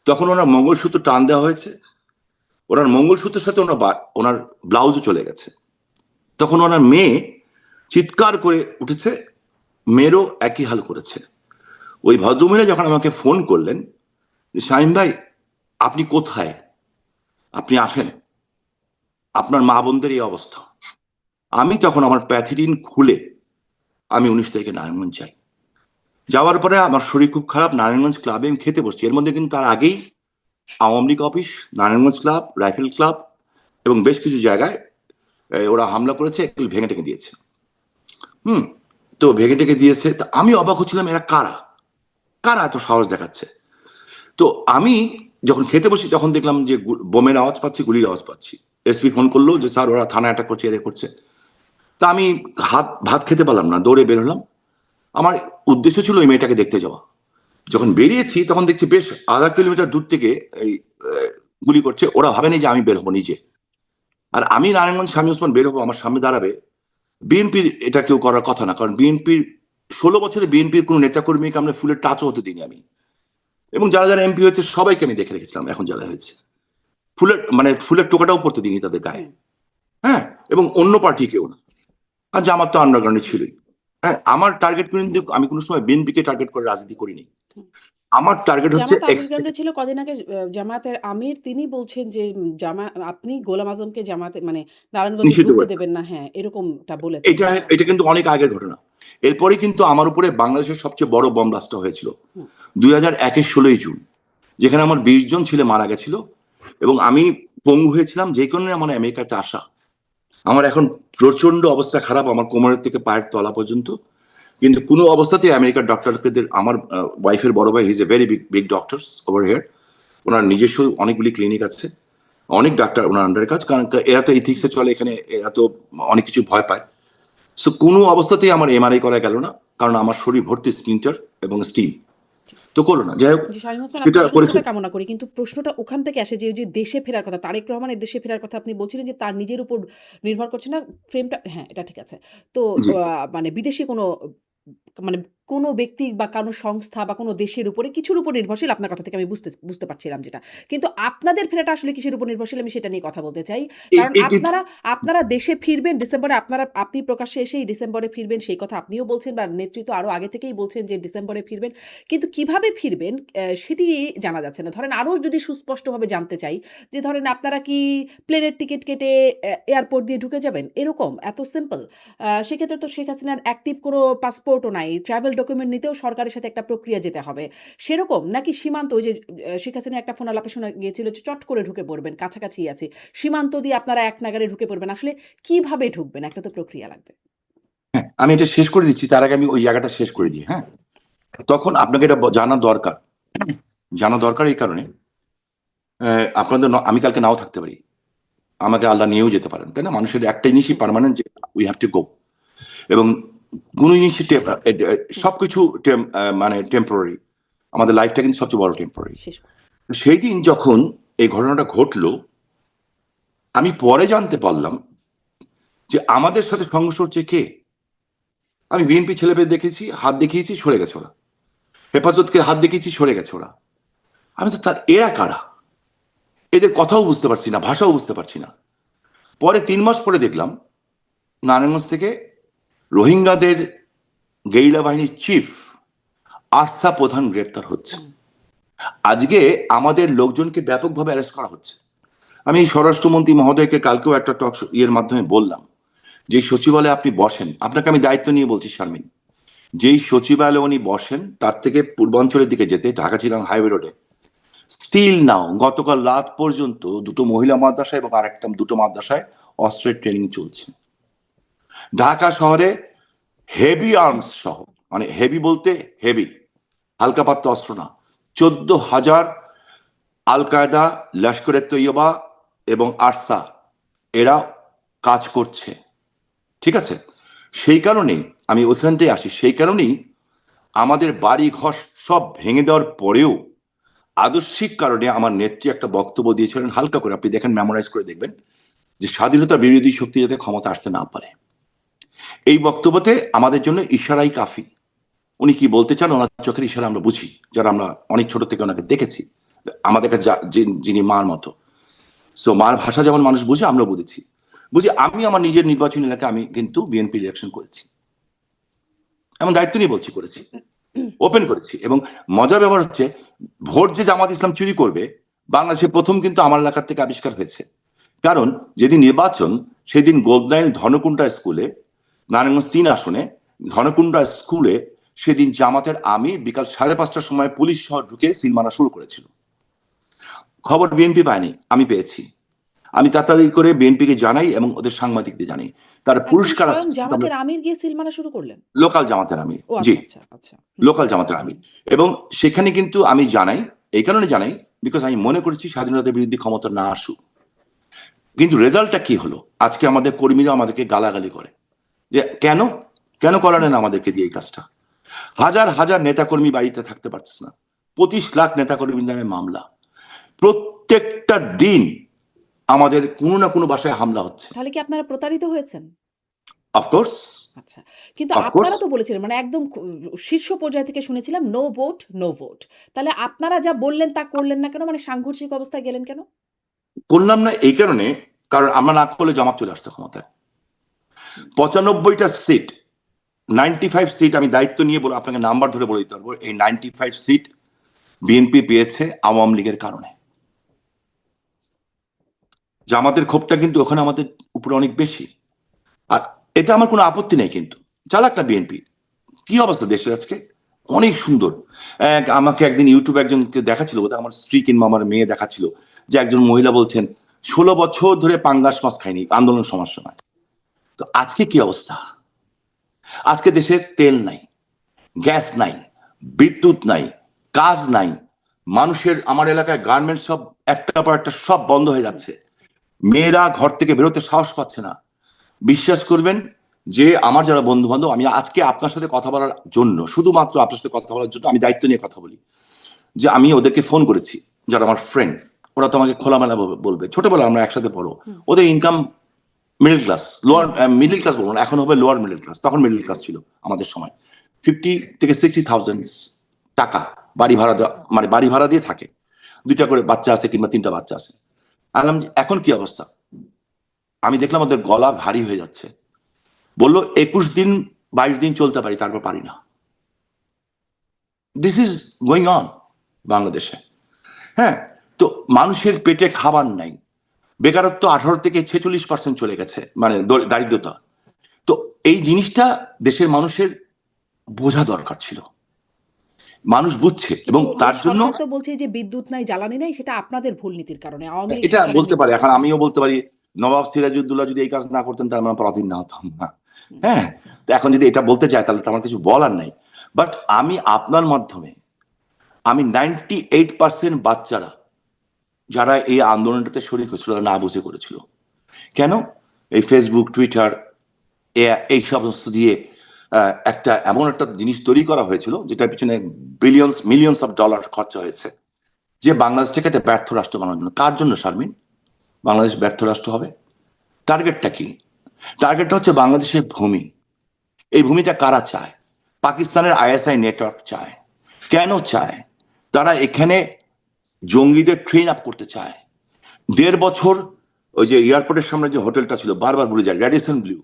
তখন ওনার মঙ্গলসূত্র টান দেওয়া হয়েছে, ওনার মঙ্গলসূত্রের সাথে ওনার ব্লাউজও চলে গেছে। তখন ওনার মেয়ে চিৎকার করে উঠেছে, মেয়েরও একই হাল করেছে। ওই ভদ্রমহিলা যখন আমাকে ফোন করলেন যে শামীম ভাই আপনি কোথায়, আপনি আসেন, আপনার মা বোনদের এই অবস্থা, আমি তখন আমার প্যাথিডিন খুলে আমি 19 তারিখে নারায়ণগঞ্জ যাই। যাওয়ার পরে আমার শরীর খুব খারাপ, নারায়ণগঞ্জ ক্লাবে আমি খেতে বসছি। এর মধ্যে কিন্তু তার আগেই Awami League office, Narayanganj club, rifle club এবং বেশ কিছু জায়গায় ওরা হামলা করেছে, ভেঙে টেঙে দিয়েছে। তো ভেঙে টেঙে দিয়েছে। তা আমি অবাক হচ্ছিলাম, এরা কারা, কারা এত সাহস দেখাচ্ছে। তো আমি যখন খেতে বসি তখন দেখলাম যে বোমের আওয়াজ পাচ্ছি, গুলির আওয়াজ পাচ্ছি। এসপি ফোন করলো যে স্যার ওরা থানা অ্যাটাক করছে, এরে করছে। তা আমি ভাত খেতে পারলাম না, দৌড়ে বের হলাম। আমার উদ্দেশ্য ছিল ওই মেয়েটাকে দেখতে যাওয়া। যখন বেরিয়েছি তখন দেখছি বেশ আধা কিলোমিটার দূর থেকে এই গুলি করছে। ওরা ভাবেনি যে আমি বের হবো নিজে, আর আমি নারায়ণগঞ্জ শামীম ওসমান বের হবো, আমার সামনে দাঁড়াবে বিএনপির, এটা কেউ করার কথা না। কারণ বিএনপির 16 বছরে বিএনপির কোনো নেতাকর্মীকে আমরা ফুলের টাচও হতে দিইনি আমি, এবং যারা যারা এমপি হয়েছে সবাইকে আমি দেখে রেখেছিলাম। এখন যারা হয়েছে ফুলের টোকাটাও পড়তে দিইনি তাদের গায়ে, হ্যাঁ, এবং অন্য পার্টি কেউ না। আর জামাত তো আন্ডারগ্রাউন্ডে ছিলই। হ্যাঁ, আমার টার্গেট কিন্তু আমি কোনো সময় বিএনপিকে টার্গেট করে রাজনীতি করিনি। আমার টার্গেট হচ্ছে জামাত আন্ডারগ্রাউন্ডে ছিল কদিন আগে জামায়াতের আমির তিনি বলছেন যে আপনি গোলাম আজমকে জামাতে মানে নারায়ণগঞ্জে নিষিদ্ধ ঢুকতে করেছে। দেবেন না, হ্যাঁ এরকমটা বলেছেন। এটা এটা কিন্তু অনেক আগের ঘটনা। এরপরে কিন্তু আমার উপরে বাংলাদেশের সবচেয়ে বড় বম ব্লাস্টটা হয়েছিল হুম, 2001-এর 16ই জুন, যেখানে আমার 20 জন ছেলে মারা গেছিল এবং আমি পঙ্গু হয়েছিলাম, যে কারণে আমার আমেরিকাতে আসা। আমার এখন প্রচন্ড অবস্থা খারাপ, আমার কোমরের থেকে পায়ের তলা পর্যন্ত। কিন্তু কোনো অবস্থাতেই আমেরিকার ডক্টরদের, আমার ওয়াইফের বড় ভাই, his a very big big doctors over here, ওনার নিজস্ব অনেকগুলি ক্লিনিক আছে, অনেক ডাক্তার ওনার আন্ডারে কাজ, কারণ এরা তো ইথিক্সে চলে এখানে, এরা তো অনেক কিছু ভয় পায়। সো কোনো অবস্থাতেই আমার এমআরআই করা গেল না, কারণ আমার শরীর ভর্তি স্প্লিন্টার এবং স্টিল, তো করলো না। যাই হোক, জি শামীম ওসমান, সেটা আপনার করেছে। সুস্থতা কামনা করি। কিন্তু প্রশ্নটা ওখান থেকে আসে যে ওই যে দেশে ফেরার কথা, তারেক রহমানের দেশে ফেরার কথা আপনি বলছিলেন যে তার নিজের উপর নির্ভর করছে না ফ্রেমটা, হ্যাঁ এটা ঠিক আছে। তো জি। মানে বিদেশি কোনো মানে কোনো ব্যক্তি বা কোনো সংস্থা বা কোনো দেশের উপরে কিছুর উপর নির্ভরশীল, আপনার কথা থেকে আমি বুঝতে পারছিলাম যেটা। কিন্তু আপনাদের ফেরাটা আসলে কিসের উপর নির্ভরশীল, আমি সেটা নিয়ে কথা বলতে চাই। কারণ আপনারা দেশে ফিরবেন ডিসেম্বরে, আপনি প্রকাশ্যে এসেই ডিসেম্বরে ফিরবেন সেই কথা আপনিও বলছেন বা নেতৃত্ব আরো আগে থেকেই বলছেন যে ডিসেম্বরে ফিরবেন। কিন্তু কিভাবে ফিরবেন সেটি জানা যাচ্ছে না। ধরেন আরো যদি সুস্পষ্টভাবে জানতে চাই যে ধরেন আপনারা কি প্লেনের টিকেট কেটে এয়ারপোর্ট দিয়ে ঢুকে যাবেন? এরকম এত সিম্পল? সেক্ষেত্রে তো শেখ হাসিনার অ্যাক্টিভ কোনো পাসপোর্টও নাই। ট্রাভেল ডকুমেন্ট নিতেও সরকারের সাথে একটা প্রক্রিয়া যেতে হবে। সেরকম? নাকি সীমান্ত ওই যে শেখ হাসিনার একটা ফোন আলাপে শোনা গিয়েছিল যে চট করে ঢুকে পড়বেন, কাছাকাছিই আছি। সীমান্ত দিয়ে আপনারা এক নাগাড়ে ঢুকে পড়বেন। আসলে কিভাবে ঢুকবেন? একটা তো প্রক্রিয়া লাগবে। হ্যাঁ, আমি এটা শেষ করে দিচ্ছি, তার আগে আমি ওই জায়গাটা শেষ করে দিই। হ্যাঁ, তখন আপনাকে এটা জানা দরকার। জানা দরকার এই কারণে, আমি কালকে নাও থাকতে পারি, আমাকে আল্লাহ নিয়েও যেতে পারেন, তাই না? মানুষের একটা জিনিসই হুম, পার্মানেন্ট, যে উই হ্যাভ টু গো। এবং কোন জিনিসই হুম, সবকিছু মানে টেম্পোরারি। আমাদের লাইফটা কিন্তু সবচেয়ে বড় টেম্পোরারি। শেষ করুন। সেই দিন যখন এই ঘটনাটা ঘটলো, আমি পরে জানতে পারলাম যে আমাদের সাথে সংঘর্ষ হচ্ছে কে। আমি বিএনপি ছেলেপেলে দেখেছি, হাত দেখিয়েছি, সরে গেছে ওরা। হেফাজতকে হাত দেখিয়েছি, সরে গেছে ওরা। আমি তো তার, এরা কারা? এদের কথাও বুঝতে পারছি না, ভাষাও বুঝতে পারছি না। পরে 3 মাস পরে দেখলাম নারায়ণগঞ্জ থেকে রোহিঙ্গাদের গেরিলা বাহিনীর চিফ আস্থা প্রধান গ্রেপ্তার হচ্ছে। হুম, আজকে আমাদের লোকজনকে ব্যাপকভাবে অ্যারেস্ট করা হচ্ছে। আমি স্বরাষ্ট্রমন্ত্রী মহোদয়কে কালকেও একটা টক ইয়ের মাধ্যমে বললাম, যে সচিবালয়ে আপনি বসেন, আপনাকে আমি দায়িত্ব নিয়ে বলছি শারমিন, যেই সচিবালয়ে উনি বসেন তার থেকে পূর্বাঞ্চলের দিকে যেতে, ঢাকা চিরাং হাইওয়ে রোডে স্টিল নাও গতকাল রাত পর্যন্ত 2টো মহিলা মাদ্রাসায় এবং আরেকটা 2টো মাদ্রাসায় অস্ত্রের ট্রেনিং চলছে। ঢাকা শহরে হেভি আর্মস সহ, মানে হেভি বলতে হেভি, হালকা পাত্র অস্ত্র না, 14,000 আল কায়দা, লস্করে তৈয়বা এবং আরসা, এরা কাজ করছে। ঠিক আছে? সেই কারণেই আমি ওইখানটাই আসি, সেই কারণেই আমাদের বাড়ি ঘর সব ভেঙে দেওয়ার পরেও আদর্শিক কারণে আমার নেত্রী একটা বক্তব্য দিয়েছিলেন, হালকা করে আপনি দেখেন, মেমোরাইজ করে দেখবেন, যে স্বাধীনতা বিরোধী শক্তি যাতে ক্ষমতা আসতে না পারে। এই বক্তব্যতে আমাদের জন্য ইশারাই কাফি। উনি কি বলতে চান, ওনার চোখের ইশারা আমরা বুঝি, যারা আমরা অনেক ছোট থেকে ওনাকে দেখেছি, আমাদের কাছে যিনি মার মতো। সো মার ভাষা যেমন মানুষ বুঝে, আমরা বুঝেছি। আমি আমার নিজের নির্বাচনী এলাকায় আমি কিন্তু বিএনপি ইলেকশন করেছি, এমন দায়িত্ব নিয়ে বলছি, করেছি, ওপেন করেছি। এবং মজার ব্যাপার হচ্ছে, ভোট যে জামাত ইসলাম চুরি করবে বাংলাদেশে প্রথম কিন্তু আমার এলাকার থেকে আবিষ্কার হয়েছে। কারণ যেদিন নির্বাচন, সেদিন গোল্ডলাইন ধনকুণ্ডা স্কুলে, নারায়ণগঞ্জ 3 আসনে ধনকুণ্ডা স্কুলে, সেদিন জামাতের আমির বিকাল 5:30টার সময় পুলিশ শহর ঢুকে সিল মারা শুরু করেছিল। খবর বিএনপি পায়নি, আমি পেয়েছি। আমি তাড়াতাড়ি করে বিএনপিকে জানাই এবং ওদের সাংবাদিকদের জানাই। তার একদম পুরস্কার স্বয়ং আসছে জামাতের আমির গিয়ে সিল মারা শুরু করলেন? লোকাল জামাতের আমির। ও জি, আচ্ছা, আচ্ছা, আচ্ছা। হুম, লোকাল জামাতের আমির। হুম। এবং সেখানে কিন্তু আমি জানাই, এই কারণে জানাই, বিকজ আমি মনে করেছি স্বাধীনতার বিরুদ্ধে ক্ষমতা না আসুক। কিন্তু রেজাল্টটা কি হলো? আজকে আমাদের কর্মীরা আমাদেরকে গালাগালি করে, যে কেন কেন করালেন আমাদেরকে দিয়ে এই কাজটা। হাজার হাজার নেতাকর্মী বাড়িতে থাকতে পারছে না, 25 লাখ নেতাকর্মীর নামে মামলা, প্রত্যেকটা দিন আমাদের কোনো না কোনো বাসায় হামলা হচ্ছে। তাহলে কি আপনারা প্রতারিত হয়েছেন? অফকোর্স, আচ্ছা। কিন্তু অফকোর্স। আপনারা তো বলেছিলেন মানে একদম শীর্ষ পর্যায় থেকে শুনেছিলাম নো ভোট, নো ভোট। তাহলে আপনারা যা বললেন তা করলেন না কেন? মানে সাংঘর্ষিক অবস্থায় গেলেন কেন? করলাম না এই কারণে, কারণ আমরা না করলে জামাত চলে আসতো ক্ষমতায়। হুম, 95টা সিট, 95 সিট, আমি দায়িত্ব নিয়ে বলে আপনাকে নাম্বার ধরে বলে দিতে পারবো, এই 95 সিট বিএনপি পেয়েছে আওয়ামী লীগের কারণে। জামাতের ক্ষোভটা কিন্তু ওখানে আমাদের উপরে অনেক বেশি। আর এটা আমার কোনো আপত্তি নেই, কিন্তু চালাক না বিএনপি। কি অবস্থা দেশের আজকে, অনেক সুন্দর। আমাকে একদিন ইউটিউবে একজনকে দেখাচ্ছিল, বোধহয় আমার স্ত্রী কিংবা আমার মেয়ে দেখাচ্ছিল, যে একজন মহিলা বলছেন 16 বছর ধরে পাঙ্গাস মাছ খায়নি আন্দোলন সমস্যা নয়। তো আজকে কি অবস্থা? আজকে দেশে তেল নাই, গ্যাস নাই, বিদ্যুৎ নাই, কাজ নাই। মানুষের, আমার এলাকায় গার্মেন্টস সব একটার পর একটা সব বন্ধ হয়ে যাচ্ছে। মেয়েরা ঘর থেকে বেরোতে সাহস পাচ্ছে না। বিশ্বাস করবেন যে আমার যারা বন্ধু বান্ধব, আমি আজকে আপনার সাথে কথা বলার জন্য, শুধুমাত্র আপনার সাথে কথা বলার জন্য আমি দায়িত্ব নিয়ে কথা বলি, যে আমি ওদেরকে ফোন করেছি, যারা আমার ফ্রেন্ড, ওরা তো আমাকে খোলামেলা বলবে, ছোটবেলা আমরা একসাথে পড়ো, ওদের income middle class, lower middle class বলবো না, এখন হবে লোয়ার মিডল ক্লাস, তখন মিডল ক্লাস ছিল আমাদের সময়। 50 থেকে 60,000 টাকা বাড়ি ভাড়া দেওয়া, মানে বাড়ি ভাড়া দিয়ে থাকে, 2টা করে বাচ্চা আছে কিংবা 3টা বাচ্চা আছে। আলাম এখন কি অবস্থা? আমি দেখলাম ওদের গলা ভারী হয়ে যাচ্ছে। বললো 21 দিন 22 দিন চলতে পারি, তারপর পারি না। দিস ইজ গোয়িং অন বাংলাদেশে। হ্যাঁ, তো মানুষের পেটে খাবার নাই, বেকারত্ব 18 থেকে 46% চলে গেছে, মানে দারিদ্রতা। তো এই জিনিসটা দেশের মানুষের বোঝা দরকার ছিল, মানুষ বুঝছে, এবং কিন্তু তার জন্য সরকার তো বলছে যে বিদ্যুৎ নাই, জ্বালানি নাই, সেটা আপনাদের ভুল নীতির কারণে, আওয়ামী লীগ এটা সরকারের বলতে নীতির পারে। এখন কারণে। আমিও বলতে পারি নবাব সিরাজউদ্দৌলা যদি এই কাজ না করতেন তাহলে আমরা পরাধীন না হতাম না। হ্যাঁ, তো এখন যদি এটা বলতে চায় তাহলে তো আমার কিছু বলার নাই। বাট আমি আপনার মাধ্যমে, আমি 98% বাচ্চারা যারা এই আন্দোলনটাতে শরিক হয়েছিল না বুঝে করেছিল। কেন? এই ফেসবুক, টুইটার, এই সমস্ত দিয়ে একটা এমন একটা জিনিস তৈরি করা হয়েছিল যেটার পিছনে মিলিয়নস অফ ডলার খরচা হয়েছে, যে বাংলাদেশটাকে একটা ব্যর্থ রাষ্ট্র বানানোর জন্য। কার জন্য শারমিন বাংলাদেশ ব্যর্থ রাষ্ট্র হবে? টার্গেটটা কি? টার্গেটটা হচ্ছে বাংলাদেশের ভূমি। এই ভূমিটা কারা চায়? পাকিস্তানের আইএসআই নেটওয়ার্ক চায়। কেন চায়? তারা এখানে জঙ্গিদের ট্রেন আপ করতে চায়। 1.5 বছর ওই যে এয়ারপোর্টের সামনে যে হোটেলটা ছিল, বারবার ভুলে যায়, র্যাডিসন ব্লু,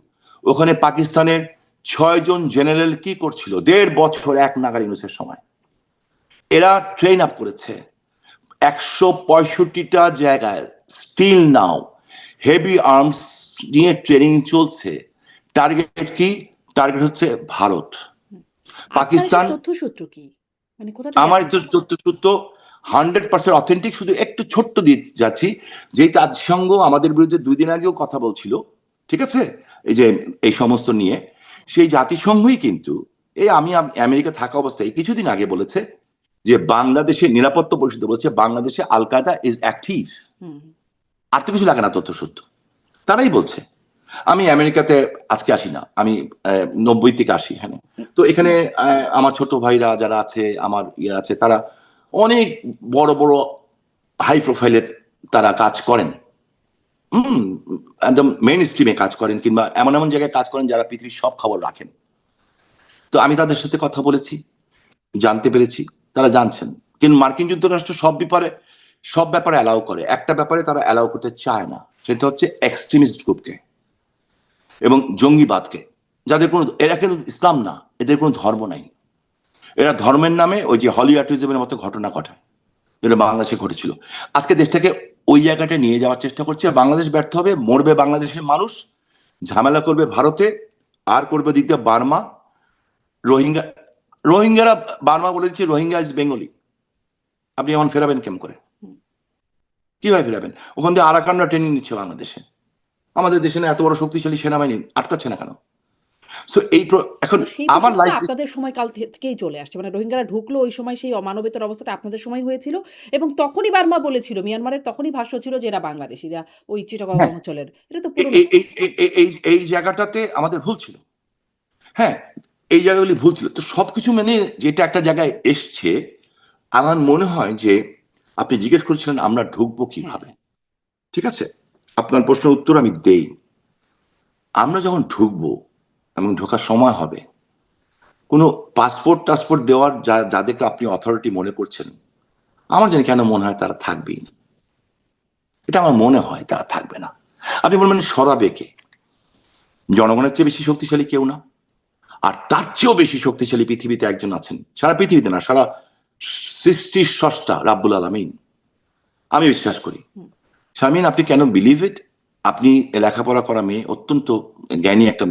ওখানে পাকিস্তানের 6 জন জেনারেল কি করছিল 1.5 বছর এক নাগার ইউনুসের সময়? এরা ট্রেন আপ করেছে 165টা জায়গায়। স্টিল নাও হেভি আর্মস নিয়ে ট্রেনিং চলছে। টার্গেট কি? টার্গেট হচ্ছে ভারত, আপনার এসব পাকিস্তান। তথ্যসূত্র কি? মানে কোথা থেকে আমার আসছে? তথ্য 100% অথেন্টিক। শুধু একটু ছোট্ট দিয়ে যাচ্ছি, যেই জাতিসংঘ আমাদের বিরুদ্ধে 2 দিন আগেও কথা বলছিল, ঠিক আছে, এই যে এই সমস্ত নিয়ে, সেই জাতিসংঘই কিন্তু এই আমি আমেরিকা থাকা অবস্থায় কিছুদিন আগে বলেছে যে বাংলাদেশের নিরাপত্তা পরিষদ বলেছে বাংলাদেশে আল কায়দা ইজ অ্যাক্টিভ। হুম। আর তো কিছু লাগে না তথ্যসূত্র, তারাই বলছে। আমি আমেরিকাতে আজকে আসি না, আমি 90 থেকে আসি এখানে। তো এখানে আমার ছোট ভাইরা যারা আছে, আমার ইয়ে আছে, তারা অনেক বড় বড় হাই প্রোফাইলের তারা কাজ করেন, একদম মেইন স্ট্রিমে কাজ করেন, কিংবা এমন এমন জায়গায় কাজ করেন যারা পৃথিবীর সব খবর রাখেন। তো আমি তাদের সাথে কথা বলেছি, জানতে পেরেছি তারা জানছেন। কিন্তু মার্কিন যুক্তরাষ্ট্র সব ব্যাপারে অ্যালাউ করে, একটা ব্যাপারে তারা অ্যালাউ করতে চায় না, সেটা হচ্ছে এক্সট্রিমিস্ট গ্রুপকে এবং জঙ্গিবাদকে, যাদের কোনো, এরা কিন্তু ইসলাম না, এদের কোনো ধর্ম নাই। এরা ধর্মের নামে ওই যে হলিউডিজমের মতো ঘটনা ঘটায়, যেটা বাংলাদেশে ঘটেছিল। আজকে দেশটাকে ওই জায়গাটা নিয়ে যাওয়ার চেষ্টা করছে। বাংলাদেশ ব্যর্থ হবে, মরবে বাংলাদেশের মানুষ, ঝামেলা করবে ভারতে, আর করবে দিকে বার্মা, রোহিঙ্গা। রোহিঙ্গারা, বার্মা বলে দিচ্ছে রোহিঙ্গা ইজ বেঙ্গলি। আপনি এমন ফেরাবেন কেমন করে? কিভাবে ফেরাবেন? ওখান থেকে আরাকানরা ট্রেনিং নিচ্ছে বাংলাদেশে। আমাদের দেশে না এত বড় শক্তিশালী সেনাবাহিনী, আটকাচ্ছে না কেন? সো এখন তো সেই আমার বিষয়টা লাইফ, আপনাদের সময়কাল থেকেই চলে আসছে। মানে রোহিঙ্গারা ঢুকলো ওই সময় সেই অমানবিকতার অবস্থাটা আপনাদের সময় হয়েছিল এবং তখনই বার্মা বলেছিল, মিয়ানমারের তখনই ভাষ্য ছিল যে এরা বাংলাদেশীরা, ওই চিটাগং হ্যাঁ, অঞ্চলের। এটা তো এই পুরনো এই এই এই এই জায়গাটাতে আমাদের ভুল ছিল। হ্যাঁ, এই জায়গাগুলি ভুল ছিল। তো সবকিছু মেনে যেটা একটা জায়গায় এসছে, আমার মনে হয় যে আপনি জিজ্ঞেস করছিলেন আমরা ঢুকবো হ্যাঁ, কিভাবে, ঠিক আছে, আপনার প্রশ্নের উত্তর আমি দেই। আমরা যখন ঢুকবো এবং ঢোকার সময় হবে, কোনো টাসপোর্ট দেওয়ার যাদেরকে আপনি অথরিটি মনে করছেন, আমার জানি কেন মনে হয় তারা থাকবেই না। এটা আমার মনে হয় তারা থাকবে না। আপনি বলবেন সরাবে কে? জনগণের চেয়ে বেশি শক্তিশালী কেউ না। আর তার চেয়েও বেশি শক্তিশালী পৃথিবীতে একজন আছেন, সারা পৃথিবীতে না, সারা সৃষ্টির স্রষ্টা রাব্বুল আলামিন, আমি বিশ্বাস করি। হুম। শারমিন, আপনি কেন বিলিভ ইট? আপনি লেখাপড়া করা মেয়ে, অত্যন্ত জ্ঞানী একটা,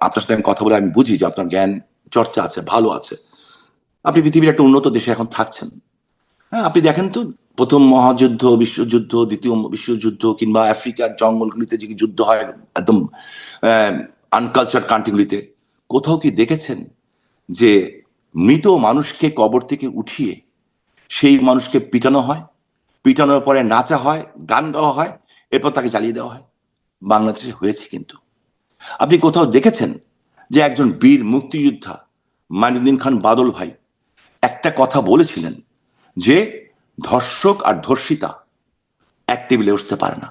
আপনার সাথে আমি কথা বলে আমি বুঝি যে আপনার জ্ঞান চর্চা আছে, ভালো আছে। আপনি পৃথিবীর একটা উন্নত দেশে এখন থাকছেন। হ্যাঁ, আপনি দেখেন তো, প্রথম মহাযুদ্ধ, বিশ্বযুদ্ধ, দ্বিতীয় বিশ্বযুদ্ধ, কিংবা আফ্রিকার জঙ্গলগুলিতে যে যুদ্ধ হয় একদম আনকালচার কান্ট্রিগুলিতে, কোথাও কি দেখেছেন যে মৃত মানুষকে কবর থেকে উঠিয়ে সেই মানুষকে পিটানো হয়, পিটানোর পরে নাচা হয়, গান গাওয়া হয়, এরপর তাকে জ্বালিয়ে দেওয়া হয়? বাংলাদেশে হয়েছে কিন্তু। আপনি কোথাও দেখেছেন যে একজন বীর মুক্তিযোদ্ধা মাইনুদ্দিন খান বাদল ভাই একটা কথা বলেছিলেন যে ধর্ষক আর ধর্ষিতা এক টেবিলে উঠতে পারে না?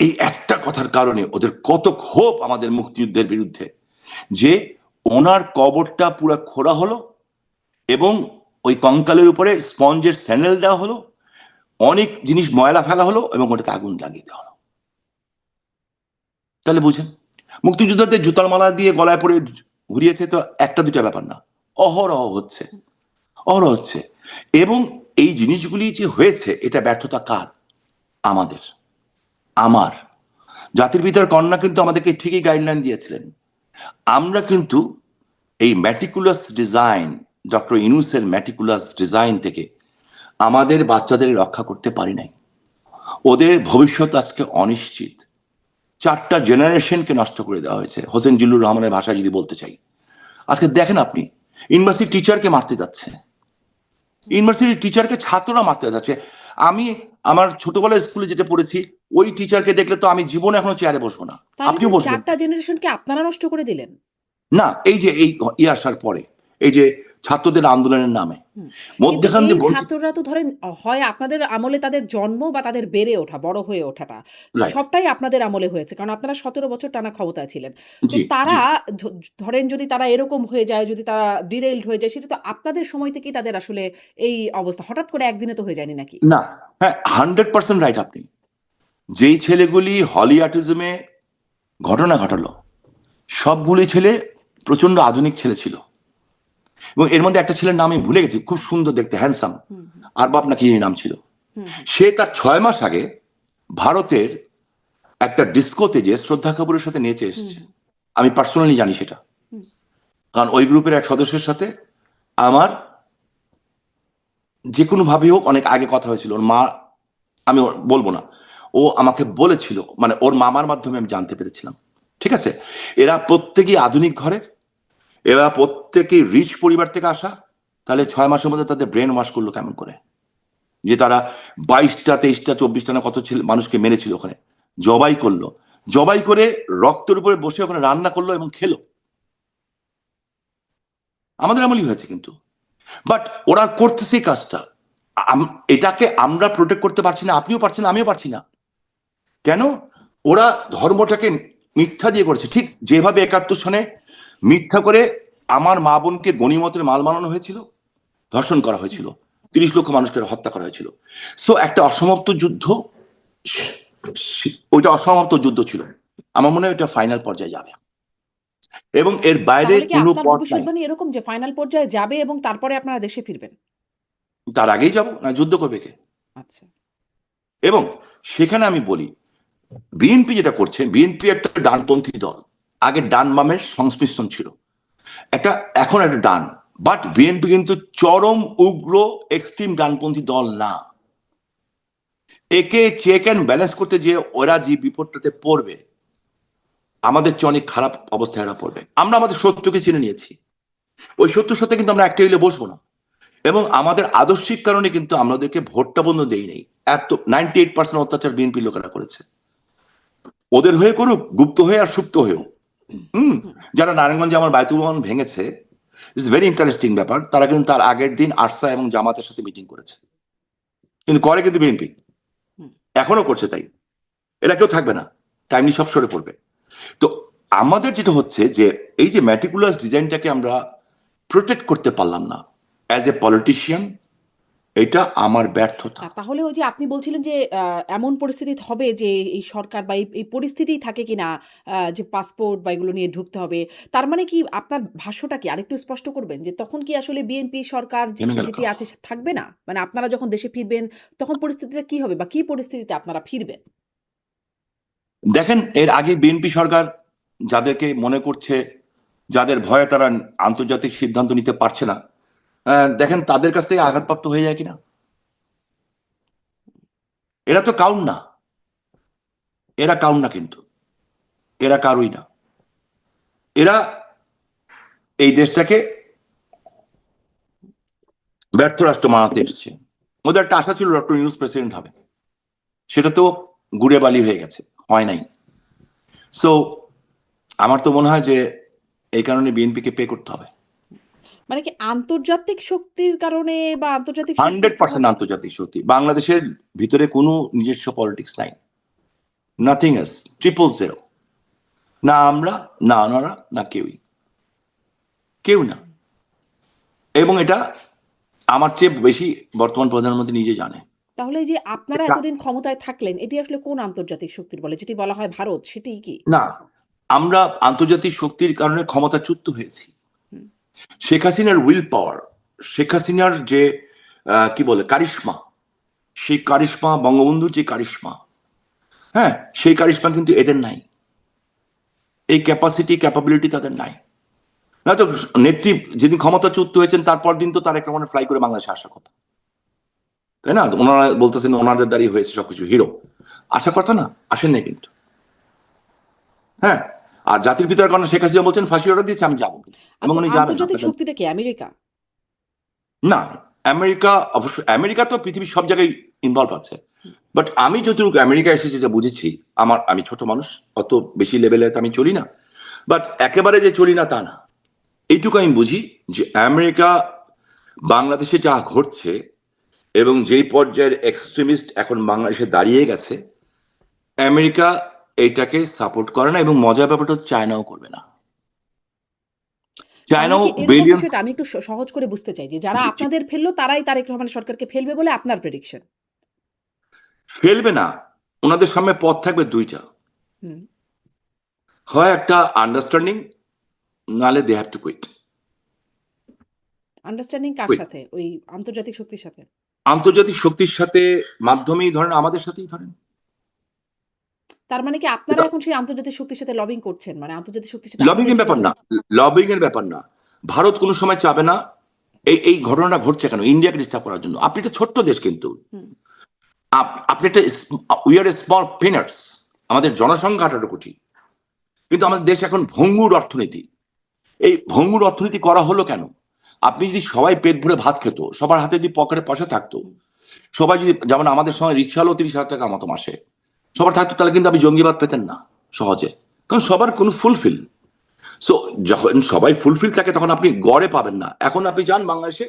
এই একটা কথার কারণে ওদের কত ক্ষোভ আমাদের মুক্তিযুদ্ধের বিরুদ্ধে, যে ওনার কবরটা পুরো খোঁড়া হলো এবং ওই কঙ্কালের উপরে স্পঞ্জের স্যান্ডেল দেওয়া হলো, অনেক জিনিস ময়লা ফেলা হলো এবং ওটাতে আগুন লাগিয়ে দেওয়া হলো। তাহলে বুঝেন, মুক্তিযোদ্ধাদের জুতার মালা দিয়ে গলায় পরে ঘুরিয়েছে তো একটা দুটা ব্যাপার না, অহরহ হচ্ছে, অহরহ হচ্ছে। এবং এই জিনিসগুলি যে হয়েছে, এটা ব্যর্থতা কার? আমাদের, আমার। জাতির পিতার কন্যা কিন্তু আমাদেরকে ঠিকই গাইডলাইন দিয়েছিলেন। আমরা কিন্তু এই ম্যাটিকুলাস ডিজাইন, ডক্টর ইউনূসের ম্যাটিকুলাস ডিজাইন থেকে আমাদের বাচ্চাদের রক্ষা করতে পারি নাই। ওদের ভবিষ্যৎ আজকে অনিশ্চিত। 4টা জেনারেশনকে নষ্ট করে দেওয়া হয়েছে। হোসেন জিল্লুর রহমানের ভাষায় যদি বলতে চাই, আজকে দেখেন আপনি, ইউনিভার্সিটি টিচারকে মারতে যাচ্ছে, ইউনিভার্সিটি টিচারকে ছাত্ররা মারতে যাচ্ছে। আমি আমার ছোটবেলায় স্কুলে যেটা পড়েছি, ওই টিচারকে দেখলে তো আমি জীবনে এখনো চেয়ারে বসবো না। তাহলে কি আপনিও বসবেন 4টা জেনারেশনকে আপনারা নষ্ট করে দিলেন? না? এই যে এই আসার পরে, এই যে ছাত্রদের আন্দোলনের নামে হুম। কিন্তু মধ্যখান এই দিয়ে বঞ্চিত। ছাত্ররা তো ধরেন হয় আপনাদের আমলে তাদের জন্ম বা তাদের বেড়ে ওঠা, বড় হয়ে ওঠাটা রাইট। সবটাই আপনাদের আমলে হয়েছে। কারণ আপনারা ১৭ বছর টানা ক্ষমতায় ছিলেন। তো জি, তারা জি। ধ ধরেন যদি তারা এরকম হয়ে যায়, যদি তারা ডিরেইলড হয়ে যায়, সেটা তো আপনাদের সময় থেকেই তাদের আসলে এই অবস্থা। হঠাৎ করে একদিনে তো হয়ে যায়নি নাকি? না, হ্যাঁ, 100% রাইট আপনি। যেই ছেলেগুলি হলিয়াটিজমে ঘটনা ঘটালো, সবগুলি ছেলে প্রচন্ড আধুনিক ছেলে ছিল। এবং এর মধ্যে একটা ছেলের নাম আমি ভুলে গেছি, খুব সুন্দর দেখতে, হ্যান্ডসাম, হুম, হুম, আর বাপ না কি জানি নাম ছিল। হুম, হুম, সে তার 6 মাস আগে ভারতের একটা ডিস্কোতে যে শ্রদ্ধা কাপুরের সাথে নেচে হুম, এসেছে। হুম, আমি পার্সোনালি জানি সেটা, হুম। কারণ ওই গ্রুপের এক সদস্যের সাথে আমার যে কোনো ভাবে হোক অনেক আগে কথা হয়েছিল। ওর মা, আমি বলবো না, ও আমাকে বলেছিল, মানে ওর মামার মাধ্যমে আমি জানতে পেরেছিলাম। ঠিক আছে, এরা প্রত্যেকেই আধুনিক ঘরের, এরা প্রত্যেকেই রিচ পরিবার থেকে আসা। তাহলে 6 মাসের মধ্যে তাদের ব্রেন ওয়াশ করলো কেমন করে, যে তারা 22টা 23টা 24টা না কত মানুষকে মেরেছিল ওখানে, জবাই করলো, জবাই করে রক্তের উপরে বসে ওখানে রান্না করলো এবং খেলো। আমাদের আমলই হয়েছে কিন্তু। বাট ওরা করতেছে এই কাজটা। এটাকে আমরা প্রোটেক্ট করতে পারছি না, আপনিও পারছেন না, আমিও পারছি না। কেন? ওরা ধর্মটাকে মিথ্যা দিয়ে করেছে, ঠিক যেভাবে 71 সনে মিথ্যা করে আমার মা বোনকে গণিমতের মাল বানানো হয়েছিল, ধর্ষণ করা হয়েছিল, 30 লক্ষ মানুষকে হত্যা করা হয়েছিল। সো একটা অসমাপ্ত যুদ্ধ, ওইটা অসমাপ্ত যুদ্ধ ছিল। আমার মনে হয় এটা ফাইনাল পর্যায়ে যাবে এবং এর বাইরে তাহলে কি কোনো আপনার পথ নাই। ভবিষ্যৎবাণী এরকম যে ফাইনাল পর্যায়ে যাবে এবং তারপরে আপনারা দেশে ফিরবেন? তার আগেই যাব না, যুদ্ধ করবে কে? আচ্ছা। এবং সেখানে আমি বলি, বিএনপি যেটা করছে, বিএনপি একটা ডানপন্থী দল। আগে ডান বামের সংমিশ্রণ ছিল, একটা এখন একটা ডান। বাট বিএনপি কিন্তু চরম উগ্র এক্সট্রিম ডানপন্থী দল না। একে চেক অ্যান্ড ব্যালেন্স করতে যে ওরা যে বিপদটাতে পড়বে, আমাদের চেয়ে অনেক খারাপ অবস্থায় এরা পড়বে। আমরা আমাদের সত্যকে চিনে নিয়েছি, ওই সত্যের সাথে কিন্তু আমরা একটা হইলে বসবো না। এবং আমাদের আদর্শিক কারণে কিন্তু আমাদেরকে ভোটটা বন্ধ দেই নেই। এত 98% অত্যাচার বিএনপি লোকেরা করেছে। ওদের হয়ে করুক, গুপ্ত হয়ে আর সুপ্ত হয়েও। হুম। হুম। যারা নারায়ণগঞ্জে আমার বায়তুল মামুন ভেঙেছে, ইটস ভেরি ইন্টারেস্টিং ব্যাপার, তারা কিন্তু তার আগের দিন আরসা এবং জামাতের সাথে মিটিং করেছে, কিন্তু করে কিন্তু বিএনপি, হুম। এখনো করছে তাই। এরা কেউ থাকবে না, টাইমলি সব সরে পড়বে। তো আমাদের যেটা হচ্ছে যে এই যে ম্যাটিকুলাস ডিজাইনটাকে আমরা প্রোটেক্ট করতে পারলাম না অ্যাজ এ পলিটিশিয়ান, এটা আমার ব্যর্থতা। তাহলে ওই যে আপনি বলছিলেন যে এমন পরিস্থিতি হবে যে এই সরকার বা এই পরিস্থিতিই থাকে কিনা যে পাসপোর্ট বা এগুলো নিয়ে ঢুকতে হবে। তার মানে কি আপনার ভাষ্যটা কি আরেকটু স্পষ্ট করবেন? যে তখন কি আসলে বিএনপি সরকার থেমে গেল যেটি কেন? আছে থাকবে না? মানে আপনারা যখন দেশে ফিরবেন তখন পরিস্থিতিটা কি হবে বা কি পরিস্থিতিতে আপনারা ফিরবেন? দেখেন, এর আগে বিএনপি সরকার যাদেরকে মনে করছে, যাদের ভয়ে তারা আন্তর্জাতিক সিদ্ধান্ত নিতে পারছে না, দেখেন তাদের কাছ থেকে আঘাতপ্রাপ্ত হয়ে যায় কিনা। এরা তো কাউন না, এরা কাউন না, কিন্তু এরা কারুই না। এরা এই দেশটাকে ব্যর্থ রাষ্ট্র বানাতে এসছে। ওদের একটা আশা ছিল ডক্টর ইউনূস প্রেসিডেন্ট হবে, সেটা তো গুড়ে বালি হয়ে গেছে, হয় নাই। সো আমার তো মনে হয় যে এই কারণে বিএনপিকে পে করতে হবে। মানে কি আন্তর্জাতিক শক্তির কারণে বা আন্তর্জাতিক শক্তির 100% আন্তর্জাতিক শক্তি। বাংলাদেশের ভিতরে কোনো নিজস্ব পলিটিক্স নাই, নাথিং এলস, 000। না আমরা, না ওনারা, না কেউই, কেউ না। এবং এটা আমার চেয়ে বেশি বর্তমান প্রধানমন্ত্রী নিজে জানে। তাহলে এই যে আপনারা এটা এতদিন ক্ষমতায় থাকলেন, এটি আসলে কোন আন্তর্জাতিক শক্তির বলে? যেটি বলা হয় ভারত, সেটিই কি? না, আমরা আন্তর্জাতিক শক্তির কারণে ক্ষমতাচ্যুত হয়েছি। হুম। শেখ হাসিনার উইল পাওয়ার, শেখ হাসিনার যে কি বলে কারিশমা, সেই কারিশমা, বঙ্গবন্ধুর যে কারিশমা, হ্যাঁ, সেই কারিশমা কিন্তু এদের নাই। এই ক্যাপাসিটি, ক্যাপাবিলিটি তাদের নাই। না তো নেত্রী যেদিন ক্ষমতাচ্যুত হয়েছেন তারপর দিন তো তারেক রহমান ফ্লাই করে বাংলাদেশে আসার কথা, তাই না? ওনারা বলতেছেন ওনাদের দাঁড়িয়ে হয়েছে সবকিছু, হিরো। আসার কথা না, আসেন নাই কিন্তু। হ্যাঁ, আর জাতির পিতার কারণে শেখ হাসিনা বলছেন ফাঁসি অর্ডার দিয়েছে, আমি যাবো, এবং তো উনি যাবেন। আন্তর্জাতিক আপনাদের শক্তিটা কি আমেরিকা? না, আমেরিকা অবশ্য, আমেরিকা তো পৃথিবীর সব জায়গায় ইনভলভ আছে। বাট আমি যতটুকু আমেরিকা এসেছি যা বুঝেছি, আমি ছোট মানুষ, অত বেশি লেভেলে তো আমি চলি না, বাট একেবারে যে চলি না তা না। এইটুকু আমি বুঝি যে আমেরিকা বাংলাদেশে যা ঘটছে এবং যেই পর্যায়ের এক্সট্রিমিস্ট এখন বাংলাদেশে দাঁড়িয়ে গেছে, আমেরিকা এইটাকে সাপোর্ট করে না, এবং মজার ব্যাপারটা চায়নাও করবে না। তাহলে চায়নাও কি এরকম বিলিয়ন্স। বিষয়টা আমি একটু সহজ করে বুঝতে চাই যে যারা জি, জি। আপনাদের ফেললো তারাই তারেক রহমান সরকারকে ফেলবে বলে আপনার প্রেডিকশন। ফেলবে না, ওনাদের সামনে পথ থাকবে দুইটা। হুম। হয় একটা আন্ডারস্ট্যান্ডিং, নাহলে they have to quit. Understanding কার কুইট সাথে? ওই আন্তর্জাতিক শক্তির সাথে? আন্তর্জাতিক শক্তির সাথে, মাধ্যমেই ধরেন, আমাদের সাথেই ধরেন। তার মানে কি আপনারা এখন সেই আন্তর্জাতিক শক্তির সাথে লবিং করছেন? মানে আন্তর্জাতিক শক্তির সাথে লবিং আপনাদের এর ব্যাপার যোগাযোগ? না, লবিং এর ব্যাপার না। ভারত কোনো সময় চাবে না এই এই ঘটনাটা ঘটছে কেন, ইন্ডিয়াকে ডিস্টার্ব করার জন্য। আপনি একটা ছোট্ট দেশ, কিন্তু হুম। আপনি একটা, উই আর এ স্মল পেনার্স, আমাদের জনসংখ্যা 18 কোটি, কিন্তু আমাদের দেশ এখন ভঙ্গুর অর্থনীতি। এই ভঙ্গুর অর্থনীতি করা হলো কেন? আপনি যদি সবাই পেট ভরে ভাত খেত, সবার হাতে যদি পকেটে পয়সা থাকতো, সবাই যদি, যেমন আমাদের সময় রিক্সা হলো 30,000 টাকা মতো মাসে, সবার থাকতো, তাহলে কিন্তু আপনি জঙ্গিবাদ পেতেন না সহজে, কারণ সবার কোনো ফুলফিল। সো যখন সবাই ফুলফিল থাকে তখন আপনি গড়ে পাবেন না। এখন আপনি যান বাংলাদেশে,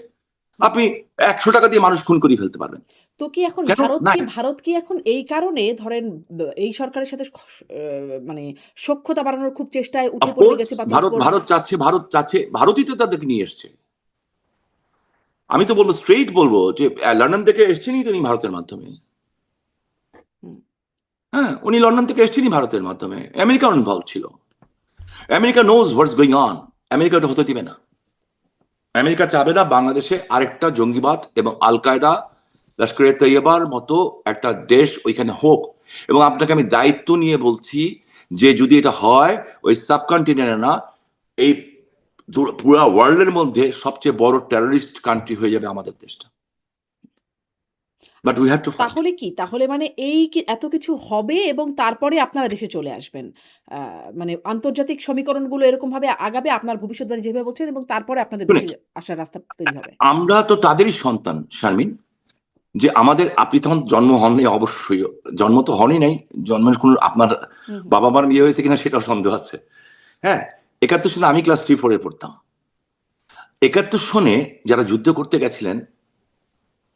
আপনি 100 টাকা দিয়ে মানুষ খুন করে ফেলতে পারবেন। তো কি এখন কেন না? ভারত কি এখন এই কারণে ধরেন এই সরকারের সাথে মানে সখ্যতা বাড়ানোর খুব চেষ্টায় উঠে পড়ে অফকোর্স গেছে বা ভারত, তৎপর? ভারত চাচ্ছে, ভারতই তো তাদেরকে নিয়ে এসছে। আমি তো বলবো, স্ট্রেইট বলবো যে লন্ডন থেকে এসছেনই তিনি ভারতের মাধ্যমে। হুম। হ্যাঁ, উনি লন্ডন থেকে এসছেনই ভারতের মাধ্যমে। আমেরিকা ইনভলভ ছিল। America knows what's going on. America এটা হতে দিবে না। আমেরিকা চাবে না বাংলাদেশে আরেকটা জঙ্গিবাদ এবং আল কায়দা, লস্করে তৈয়বার মতো একটা দেশ ওইখানে হোক। এবং আপনাকে আমি দায়িত্ব নিয়ে বলছি যে যদি এটা হয়, ওই সাবকন্টিনেন্টে না, এই পুরো ওয়ার্ল্ডের মধ্যে সবচেয়ে বড় টেররিস্ট কান্ট্রি হয়ে যাবে আমাদের দেশটা। বাট আচ্ছা, উই হ্যাভ টু ফাইট। তাহলে কি? তাহলে মানে এই কি এত কিছু হবে এবং তারপরে আপনারা দেশে চলে আসবেন। আ মানে আন্তর্জাতিক সমীকরণগুলো এরকমভাবে আগাবে আপনার ভবিষ্যৎবাণী যেভাবে বলছেন এবং তারপরে আপনাদের দেশে আসার রাস্তা তৈরি হবে। আমরা তো তাদেরই সন্তান, শারমিন। যে আমাদের, আপনি তখন জন্ম হননি অবশ্যই, জন্ম তো হনই নাই, জন্মের কোনো আপনার হুম, হুম। বাবা মার বিয়ে হয়েছে কিনা সেটাও সন্দেহ আছে। হ্যাঁ, 71 সনে আমি ক্লাস 3-4 পড়তাম। 71 সনে যারা যুদ্ধ করতে গেছিলেন,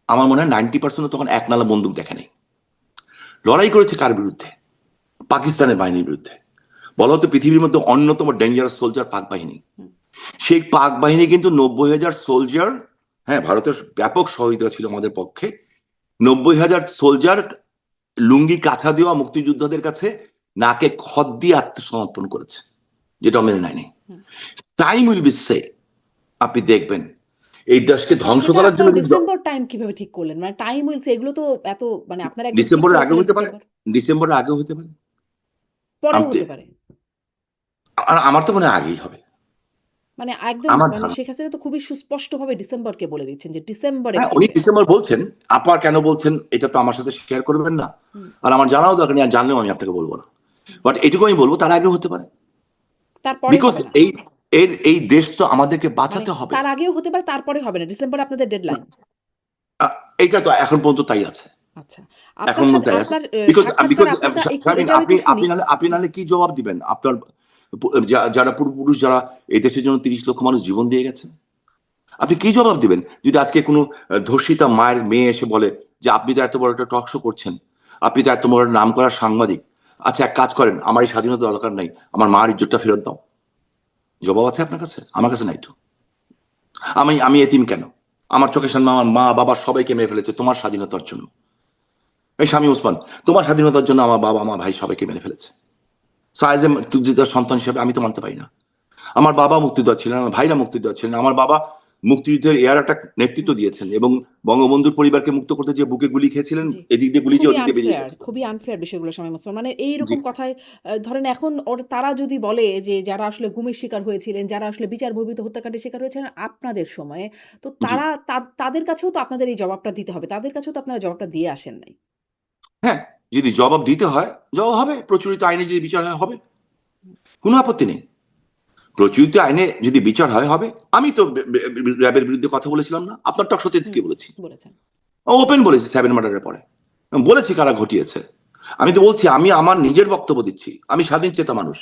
আমার মনে হয় 90% তখন এক নালা বন্দুক দেখে নেই। লড়াই করেছে কার বিরুদ্ধে? পাকিস্তানের বাহিনীর বিরুদ্ধে। বলা হতো পৃথিবীর মধ্যে অন্যতম ডেঞ্জারাস সোলজার পাক বাহিনী। হুম। সেই পাক বাহিনী কিন্তু 90,000 সোলজার হ্যাঁ, ভারতের ব্যাপক সহযোগিতা ছিল আমাদের পক্ষে। 90,000 সোলজার লুঙ্গি কাঁথা দেওয়া মুক্তিযোদ্ধাদের কাছে নাকে খত দিয়ে আত্মসমর্পণ করেছে, যেটা মেনে নেয়নি। হুম। টাইম উইল বি সে, আপনি দেখবেন এই দেশকে ধ্বংস সেটা করার জন্য আপনারা ডিসেম্বর টাইম কিভাবে ঠিক করলেন? মানে টাইম উইলস এগুলো তো এত মানে আপনারা একদম ঠিক ডিসেম্বরের আগে করেছিলেন হতে পারে, ডিসেম্বর, ডিসেম্বরের আগে হতে পারে। পরেও আমি হতে পারে। আমার তো মনে হয় আগেই হবে, মানে একদম আমার মানে ধারণা। শেখ হাসিনা তো খুবই সুস্পষ্টভাবে ডিসেম্বরকে বলে দিচ্ছেন যে ডিসেম্বরে হ্যাঁ, উনি ঘটবে। ডিসেম্বর বলছেন। আপা কেন বলছেন এটা তো আমার সাথে শেয়ার করবেন না, হুম। আর আমার জানাও দরকার নেই, আর জানলেও আমি আপনাকে বলবো না। বাট এটুকু আমি বলবো তার আগে হতে পারে, তারপরে বিকজ হবে না। এই দেশ তো আমাদেরকে মানে বাঁচাতে হবে। তার আগেও হতে পারে, তারপরে হবে না। ডিসেম্বরে আপনাদের ডেডলাইন। এইটা তো এখন পর্যন্ত তাই আছে, আচ্ছা। এখন আপনার পর্যন্ত সাথে তাই আছে। আপনার বিকজ সাক্ষাৎকার বিকজ আপনারটা একটু শারমিন, এটাও আপনি একটু শুনি। আপনি নাহলে কি জবাব দিবেন আপনার যারা পূর্বপুরুষ, যারা এই দেশের জন্য 30 লক্ষ মানুষ জীবন দিয়ে গেছেন? আপনি কি জবাব দিবেন যদি আজকে কোনো ধর্ষিতা মায়ের মেয়ে এসে বলে যে আপনি তো এত বড় একটা টক শো করছেন, আপনি তো এত বড় নাম করা সাংবাদিক, আচ্ছা এক কাজ করেন, আমার এই স্বাধীনতা দরকার নাই, আমার মার ইজ্জতটা ফেরত দাও। জবাব আছে আপনার কাছে? আমার কাছে নাই তো। আমি আমি এতিম কেন? আমার চোখের সামনে আমার মা বাবা সবাইকে মেরে ফেলেছে তোমার স্বাধীনতার জন্য। এই স্বামী ওসমান, তোমার স্বাধীনতার জন্য আমার বাবা আমার ভাই সবাইকে মেরে ফেলেছে। সাইজে মুক্তিযোদ্ধার সন্তান হিসেবে আমি তো মানতে পারি না। আমার বাবা মুক্তিযোদ্ধা ছিলেন, আমার ভাইরা মুক্তিযোদ্ধা ছিলেন, আমার বাবা মুক্তিযুদ্ধের এয়ার একটা নেতৃত্ব দিয়েছেন এবং বঙ্গবন্ধুর পরিবারকে মুক্ত করতে যে বুকে গুলি খেয়েছিলেন, জি। এদিক দিয়ে গুলি খেয়ে ওদিক দিয়ে বেরিয়ে গেছে। খুবই আনফেয়ার বিষয়গুলো শামীম ওসমান। মানে জি, এইরকম কথায় ধরেন এখন তারা যদি বলে যে যারা আসলে গুমের শিকার হয়েছিলেন, যারা আসলে বিচার বহির্ভূত হত্যাকাণ্ডের শিকার হয়েছিলেন আপনাদের সময়ে, তো জি। তারা তাদের কাছেও তো আপনাদের এই জবাবটা দিতে হবে। তাদের কাছেও তো আপনারা জবাবটা দিয়ে আসেন নাই। হ্যাঁ, যদি জবাব দিতে হয় জবাব হবে, প্রচলিত আইনে যদি বিচার হয় হবে, কোনো আপত্তি নেই। প্রচলিত আইনে যদি বিচার হয় হবে। আমি তো র্যাবের বিরুদ্ধে কথা বলেছিলাম না, আপনার টক শোতে হুম, কি বলেছি? বলেছেন। ওপেন বলেছি 7 মার্ডারের পরে, বলেছি কারা ঘটিয়েছে। আমি তো বলছি, আমি আমার নিজের বক্তব্য দিচ্ছি, আমি স্বাধীন চেতা মানুষ,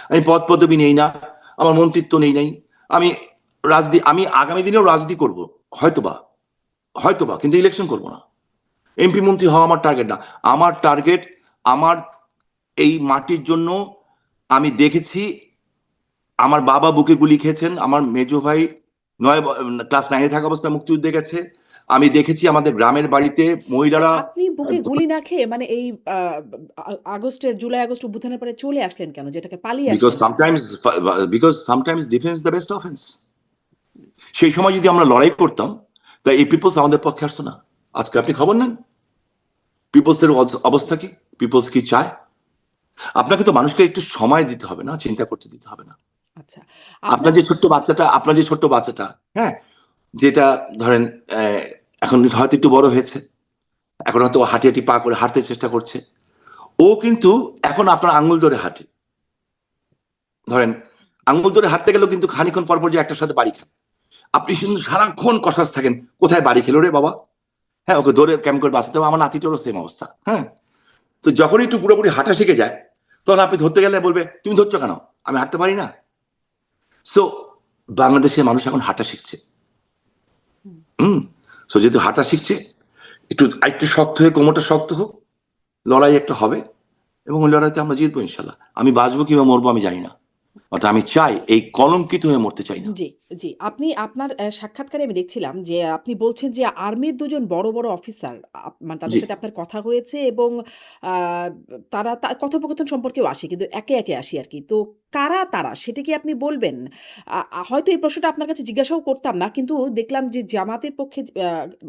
আমি পদ পদবি নেই না, আমার মন্ত্রিত্ব নেই নাই, আমি আমি আগামী দিনেও রাজনীতি করব, হয়তোবা হয়তোবা, কিন্তু ইলেকশন করব না। এমপি মন্ত্রী হওয়া আমার টার্গেট না। আমার টার্গেট, আমার এই মাটির জন্য আমি দেখেছি আমার বাবা বুকে গুলি খেয়েছেন, আমার মেজো ভাই ক্লাস 9-এ থাকা অবস্থায় মুক্তিযুদ্ধে গেছে। আমি দেখেছি আমাদের গ্রামের বাড়িতে মহিলারা। আপনি বুকে গুলি না খেয়ে মানে এই জুলাই আগস্ট অভ্যুত্থানের পরে চলে আসলেন কেন? যেটাকে পালিয়ে বিকজ আসলেন কেন? Sometimes because sometimes defence the best offence. সেই সময় যদি আমরা লড়াই করতাম, তা এই পিপলস আমাদের পক্ষে আসতো না। আজকে আপনি খবর নেন পিপলস এর অবস্থা কি, পিপলস কি চায়। আপনাকে তো মানুষকে একটু সময় দিতে হবে না, চিন্তা করতে দিতে হবে না। আচ্ছা। আপনার আপনার যে ছোট্ট বাচ্চাটা, হ্যাঁ, যেটা ধরেন এখন হয়তো একটু বড় হয়েছে, এখন হয়তো হাঁটি হাঁটি পা করে হাঁটতে চেষ্টা করছে, ও কিন্তু এখন আপনার আঙ্গুল ধরে হাঁটে। ধরেন আঙ্গুল ধরে হাঁটতে গেলেও কিন্তু খানিক্ষণ পর পর যে একটার সাথে বাড়ি খায়। আপনি কিন্তু সারাক্ষণ কষাস থাকেন, কোথায় বাড়ি খেলো রে বাবা। হ্যাঁ, ওকে ধরে কেমন করে বাঁচাতে হবে। আমার নাতিটারও সেম অবস্থা। হ্যাঁ, তো যখনই একটু পুরোপুরি হাঁটা শিখে যায়, তখন আপনি ধরতে গেলে বলবে তুমি ধরছো কেন, আমি হাঁটতে পারি না। সো বাংলাদেশের মানুষ এখন হাঁটা শিখছে। হুম। হুম। সো যেহেতু হাঁটা শিখছে, একটু শক্ত হয়ে, কোমরটা শক্ত হোক, লড়াই একটা হবে এবং ওই লড়াইতে আমরা জিতবো ইনশাল্লাহ। আমি বাঁচবো কিংবা মরবো আমি জানি না, অর্থাৎ আমি চাই এই কলঙ্কিত হয়ে মরতে চাই না। জি, জি। আপনি আপনার সাক্ষাৎকারে আমি দেখছিলাম যে আপনি বলছেন যে আর্মির ২ জন বড়, বড় অফিসার মানে তাদের জি, সাথে আপনার কথা হয়েছে এবং আ তারা কথোপকথন সম্পর্কেও আসি। কিন্তু একে, একে আসি আরকি। তো কারা তারা? সেটা কি আপনি বলবেন? আ আ হয়তো এই প্রশ্নটা আপনার কাছে জিজ্ঞাসাও করতাম না। কিন্তু দেখলাম যে জামাতের পক্ষে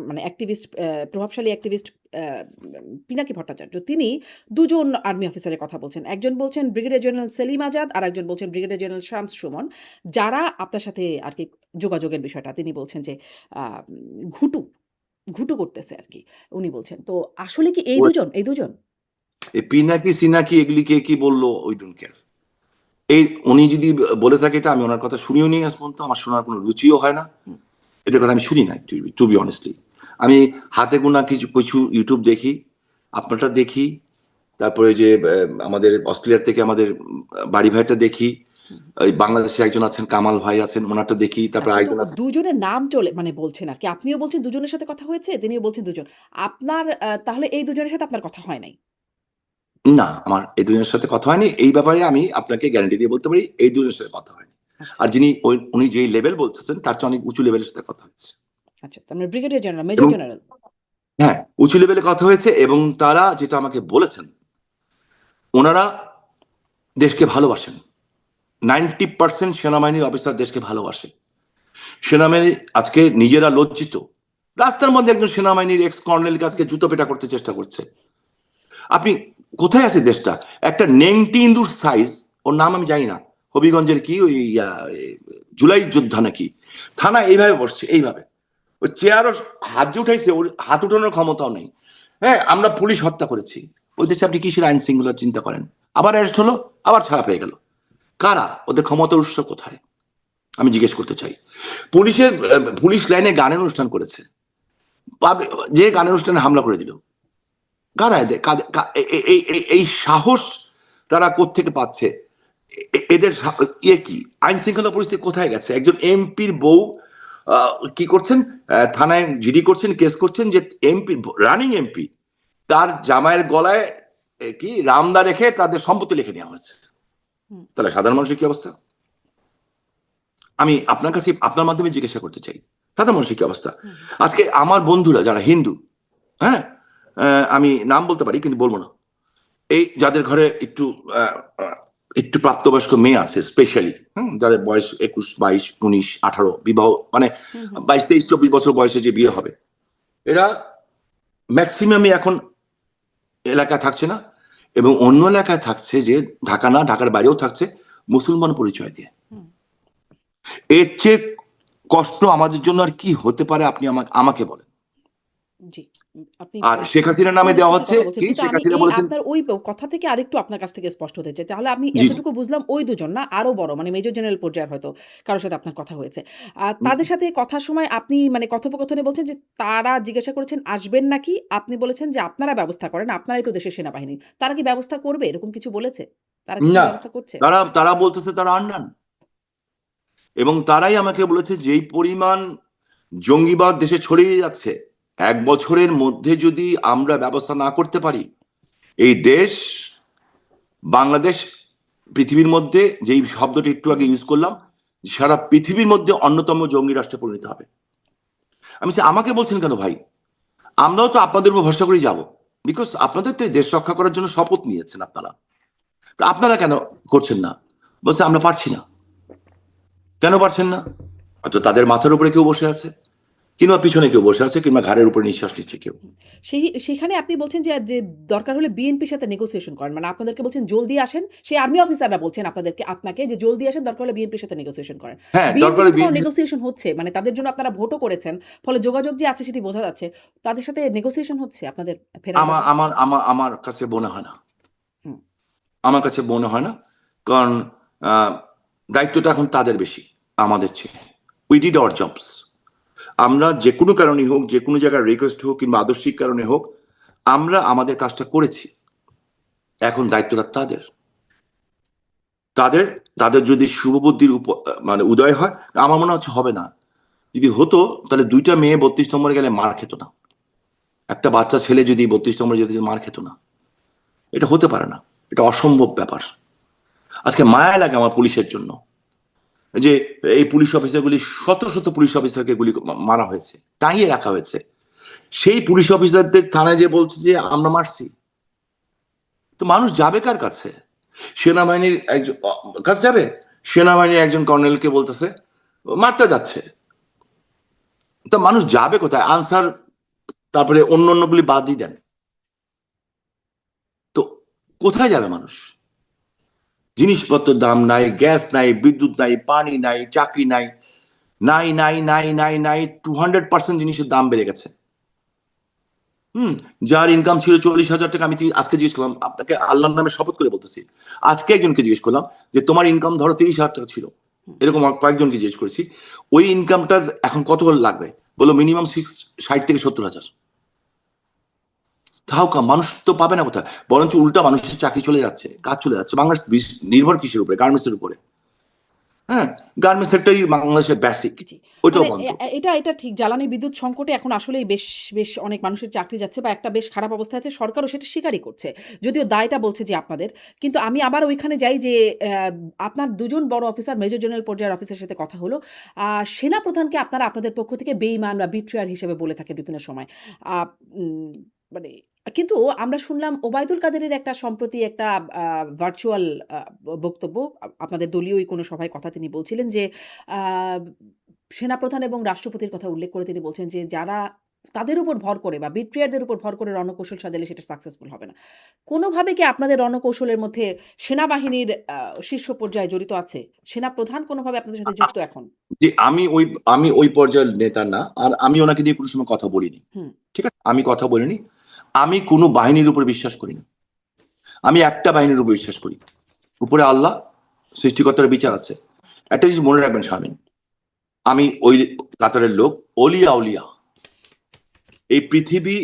মানে অ্যাক্টিভিস্ট প্রভাবশালী অ্যাক্টিভিস্ট আ পিনাকি ভট্টাচার্য তিনি ২ জন আর্মি অফিসারের কথা বলছেন। একজন বলছেন ব্রিগেডিয়ার জেনারেল সেলিম আজাদ, আরেকজন বলছেন ব্রিগেডিয়ার জেনারেল শামস সুমন। যারা আপনার সাথে আরকি যোগাযোগের বিষয়টা তিনি বলছেন যে আ ঘুটু, ঘুটু করতেছে আরকি। উনি বলছেন। তো আসলে কি এই ২ জন? এই ২ জন? এই পিনাকি সিনাকি এগুলি কে কি বললো, ওই ডোন্ট কেয়ার। এই উনি যদি বলে থাকে এটা, আমি ওনার কথা শুনিও নি আজ পর্যন্ত, আমার শোনার কোনো রুচিও হয় না। হুম, এদের কথা আমি শুনি না, টু বি অনেস্টলি। আমি হাতে গোনা কিছু কিছু ইউটিউব দেখি, আপনারটা দেখি, তারপরে যে আমাদের অস্ট্রেলিয়ার থেকে আমাদের বাড়ি ভাইটা দেখি, হুম। এই বাংলাদেশে একজন আছেন কামাল ভাই আছেন, ওনারটা দেখি, না তারপর কিন্তু আরেকজন আছেন। ২ জনের নাম মানে বলছেন আরকি। আপনিও বলছেন ২ জনের সাথে কথা হয়েছে, তিনিও বলছেন ২ জন। আপনার তাহলে এই ২ জনের সাথে আপনার কথা হয় নাই। না, আমার এই দুজনের সাথে কথা হয়নি। এই ব্যাপারে আমি আপনাকে গ্যারান্টি দিয়ে বলতে পারি, এই দুজনের সাথে কথা হয়নি। আচ্ছা। আর উনি যেই লেভেল বলতেছেন তার চেয়ে অনেক উঁচু লেভেলের সাথে কথা হয়েছে। আচ্ছা, তার মানে ব্রিগেডিয়ার জেনারেল, মেজর এবং জেনারেল। হ্যাঁ, উঁচু লেভেলে কথা হয়েছে এবং তারা যেটা আমাকে বলেছেন, ওনারা দেশকে ভালোবাসেন। 90% সেনাবাহিনীর অফিসার দেশকে ভালোবাসে। সেনাবাহিনী আজকে নিজেরা লজ্জিত। রাস্তার মধ্যে একজন সেনাবাহিনীর এক্স কর্নেল কাছকে জুতো পেটা করতে চেষ্টা করছে। আপনি কোথায় আছে দেশটা? একটা নেংটি ইন্দুর সাইজ, ওর নাম আমি জানি না, হবিগঞ্জের কি ওই জুলাই যোদ্ধা নাকি, থানা এইভাবে বসছে, এইভাবে ওই চেয়ারও হাত যে উঠাইছে, ওর হাত উঠানোর ক্ষমতাও নেই। হ্যাঁ, আমরা পুলিশ হত্যা করেছি। ওই দেশে আপনি কিসের আইন শৃঙ্খলা চিন্তা করেন? আবার অ্যারেস্ট হলো, আবার ছাড়া পেয়ে গেল। কারা? ওদের ক্ষমতার উৎস কোথায় আমি জিজ্ঞেস করতে চাই। পুলিশ লাইনে গানের অনুষ্ঠান করেছে, যে গানের অনুষ্ঠানে হামলা করে দিল, কারা এদের? এই সাহস তারা কোত্থেকে পাচ্ছে? এদের ইয়ে কি? আইন শৃঙ্খলা পরিস্থিতি কোথায় গেছে? একজন এমপির বউ কি করছেন? থানায় জিডি করছেন, কেস করছেন যে এমপি, রানিং এমপি, তার জামাইয়ের গলায় কি রামদা রেখে তাদের সম্পত্তি লিখে নেওয়া হয়েছে। তাহলে সাধারণ মানুষের কি অবস্থা? আমি আপনার কাছে আপনার মাধ্যমে জিজ্ঞাসা করতে চাই, সাধারণ মানুষের কি অবস্থা? আজকে আমার বন্ধুরা যারা হিন্দু, হ্যাঁ, আমি নাম বলতে পারি কিন্তু বলবো না, এই যাদের ঘরে একটু প্রাপ্তবয়স্ক মেয়ে আছে, স্পেশালি যাদের বয়স 21, 22, 19, 18, বিবাহ মানে 22, 23, 24 বছর বয়সে যে বিয়ে হবে, এরা ম্যাক্সিমামই এখন এলাকায় থাকছে না, এবং অন্য এলাকায় থাকছে, যে ঢাকা না, ঢাকার বাইরেও থাকছে মুসলমান পরিচয় দিয়ে। এর চেয়ে কষ্ট আমাদের জন্য আর কি হতে পারে? আপনি আমাকে বলেন। জি। আপনি আর শেখ হাসিনার নামে দেওয়া হচ্ছে কথা বলছেন। কি? কিন্তু শেখ আমি হাসিনা এই বলেছেন, আপনার ওই কথা থেকে আরেকটু আপনার কাছ থেকে স্পষ্ট হতে চাই। তাহলে আমি জি জি, এতটুকু বুঝলাম ওই দুজন না, আরো বড় মানে মেজর জেনারেল পর্যায়ের হয়তো কারো সাথে আপনার কথা হয়েছে। তাদের সাথে কথার সময় আপনি মানে কথোপকথনে বলছেন যে তারা জিজ্ঞাসা করেছেন আসবেন নাকি? আপনি বলেছেন যে আপনারা ব্যবস্থা করেন, আপনারাই তো দেশের সেনাবাহিনী। তারা কি ব্যবস্থা করবে? এরকম কিছু বলেছে? তারা কি কোনো না, ব্যবস্থা করছে? তারা বলতেছে তারা আননান, এবং তারাই আমাকে বলেছে যেই পরিমাণ জঙ্গিবাদ দেশে ছড়িয়ে যাচ্ছে, 1 বছরের মধ্যে যদি আমরা ব্যবস্থা না করতে পারি, এই দেশ, বাংলাদেশ, পৃথিবীর মধ্যে, যেই শব্দটি একটু আগে ইউজ করলাম, সারা পৃথিবীর মধ্যে অন্যতম জঙ্গি রাষ্ট্রে পরিণত হবে। আমি আমাকে বলছেন কেন ভাই? আমরাও তো আপনাদের উপর ভরসা করেই যাব, বিকজ আপনাদের তো এই দেশ রক্ষা করার জন্য শপথ নিয়েছেন আপনারা। তো আপনারা কেন করছেন না? বলছে আমরা পারছি না। কেন পারছেন না? হয়তো তাদের মাথার উপরে কেউ বসে আছে, কিংবা পিছনে কেউ বসে আছে, কিংবা ঘাড়ের উপরে নিঃশ্বাস নিচ্ছে কেউ। সেখানে আপনি বলছেন যে দরকার হলে বিএনপির সাথে নেগোসিয়েশন করেন। মানে আপনাদেরকে বলছেন জলদি আসেন। সেই আর্মি অফিসাররা বলছেন আপনাকে যে জলদি আসেন, দরকার হলে বিএনপির সাথে নেগোসিয়েশন করেন। হ্যাঁ, দরকার বিএনপির সাথে কোনো বিএনপি। নেগোসিয়েশন হচ্ছে? মানে তাদের জন্য আপনারা ভোটও করেছেন। ফলে যোগাযোগ যে আছে সেটি বোঝা যাচ্ছে। তাদের সাথে নেগোসিয়েশন হচ্ছে আপনাদের ফেরার আমার ব্যাপারে? আমার আমার আমার কাছে মনে হয় না। হুম, আমার কাছে মনে হয় না, কারণ আহ, দায়িত্বটা এখন তাদের বেশি আমাদের চেয়ে। We did our jobs. আমরা যে কোনো কারণে হোক, যে কোনো জায়গায় রিকোয়েস্ট হোক, কিংবা আদর্শিক কারণে হোক, আমরা আমাদের কাজটা করেছি। এখন দায়িত্বটা তাদের। তাদের তাদের যদি শুভবুদ্ধির মানে উদয় হয়, আমার মনে হচ্ছে হবে না। যদি হতো, তাহলে 2টা মেয়ে 32 নম্বরে গেলে মার খেত না। একটা বাচ্চা ছেলে যদি 32 নম্বরে যেতে মার খেত না। এটা হতে পারে না, এটা অসম্ভব ব্যাপার। আজকে মায়া লাগে আমার পুলিশের জন্য, যে এই পুলিশ অফিসারগুলি, শত শত পুলিশ অফিসারকে গুলি মারা হয়েছে, টাঙিয়ে রাখা হয়েছে। সেই পুলিশ অফিসারদের থানায় যে বলছে যে আমরা মারছি, তো মানুষ যাবে কার কাছে? সেনাবাহিনীর একজন কাছে যাবে? সেনাবাহিনীর একজন কর্নেলকে বলতেছে মারতে যাচ্ছে, তো মানুষ যাবে কোথায়? আনসার, তারপরে অন্য অন্যগুলি বাদই দেন, তো কোথায় যাবে মানুষ? জিনিসপত্রের দাম নাই, গ্যাস নাই, বিদ্যুৎ নাই, পানি নাই, চাকরি নাই, নাই নাই নাই নাই নাই 200% জিনিসের দাম বেড়ে গেছে। যার ইনকাম ছিল 40,000 টাকা, আমি আজকে জিজ্ঞেস করলাম, আপনাকে আল্লাহর নামে শপথ করে বলতেছি, আজকে একজনকে জিজ্ঞেস করলাম যে তোমার ইনকাম ধরো 30,000 টাকা ছিল, এরকম কয়েকজনকে জিজ্ঞেস করেছি, ওই ইনকামটা এখন কত লাগবে? বলো মিনিমাম 60 থেকে 70,000। তাও মানুষ তো পাবে না কোথায়? বরঞ্চ উল্টা মানুষের চাকরি চলে যাচ্ছে, কাজ চলে যাচ্ছে। বাংলাদেশ নির্ভর কিসের উপরে? গার্মেন্টস এর উপরে। হ্যাঁ, গার্মেন্টস সেক্টরই বাংলাদেশের বেসিক, জি। ওইটাও মানে বন্ধ। এটা ঠিক জ্বালানি বিদ্যুৎ সংকটে এখন আসলেই বেশ অনেক মানুষের চাকরি যাচ্ছে বা একটা বেশ খারাপ অবস্থায় আছে। সরকারও সেটা স্বীকারই করছে। যদিও দায়টা বলছে যে আপনাদের। কিন্তু আমি আবার ওইখানে যাই যে আপনার ২ জন বড় অফিসার মেজর জেনারেল পর্যায়ের অফিসারের সাথে কথা হলো। আ সেনাপ্রধানকে আপনারা আপনাদের পক্ষ থেকে বেইমান বা বিট্রেয়ার হিসেবে বলে থাকেন বিভিন্ন সময়। আ উম মানে কিন্তু আমরা শুনলাম ওবায়দুল কাদেরের একটা সম্প্রতি একটা আ ভার্চুয়াল বক্তব্য আপনাদের দলীয়ই কোনো সভায় কথা তিনি বলছিলেন যে আ সেনাপ্রধান এবং রাষ্ট্রপতির কথা উল্লেখ করে তিনি বলছেন যে, যারা তাদের উপর ভর করে বা বিট্রেয়ারদের উপর ভর করে রণকৌশল সাজালে সেটা সাকসেসফুল হবে না। কোনোভাবে কি আপনাদের রণকৌশলের মধ্যে সেনাবাহিনীর শীর্ষ পর্যায়ে জড়িত আছে? সেনাপ্রধান কোনোভাবে আপনাদের সাথে যুক্ত এখন? যে আমি ওই পর্যায়ের নেতা না, আর আমি ওনাকে দিয়ে কোনো সময় কথা বলিনি। হুম, ঠিক আছে, আমি কথা বলিনি। আমি কোনো বাহিনীর উপর বিশ্বাস করি না। আমি একটা বাহিনীর উপর বিশ্বাস করি, উপরে আল্লাহ, সৃষ্টিকর্তার বিচার আছে। একটা জিনিস মনে রাখবেন শামীম, আমি ওই কাতারের লোক, অলিয়া উলিয়া, এই পৃথিবী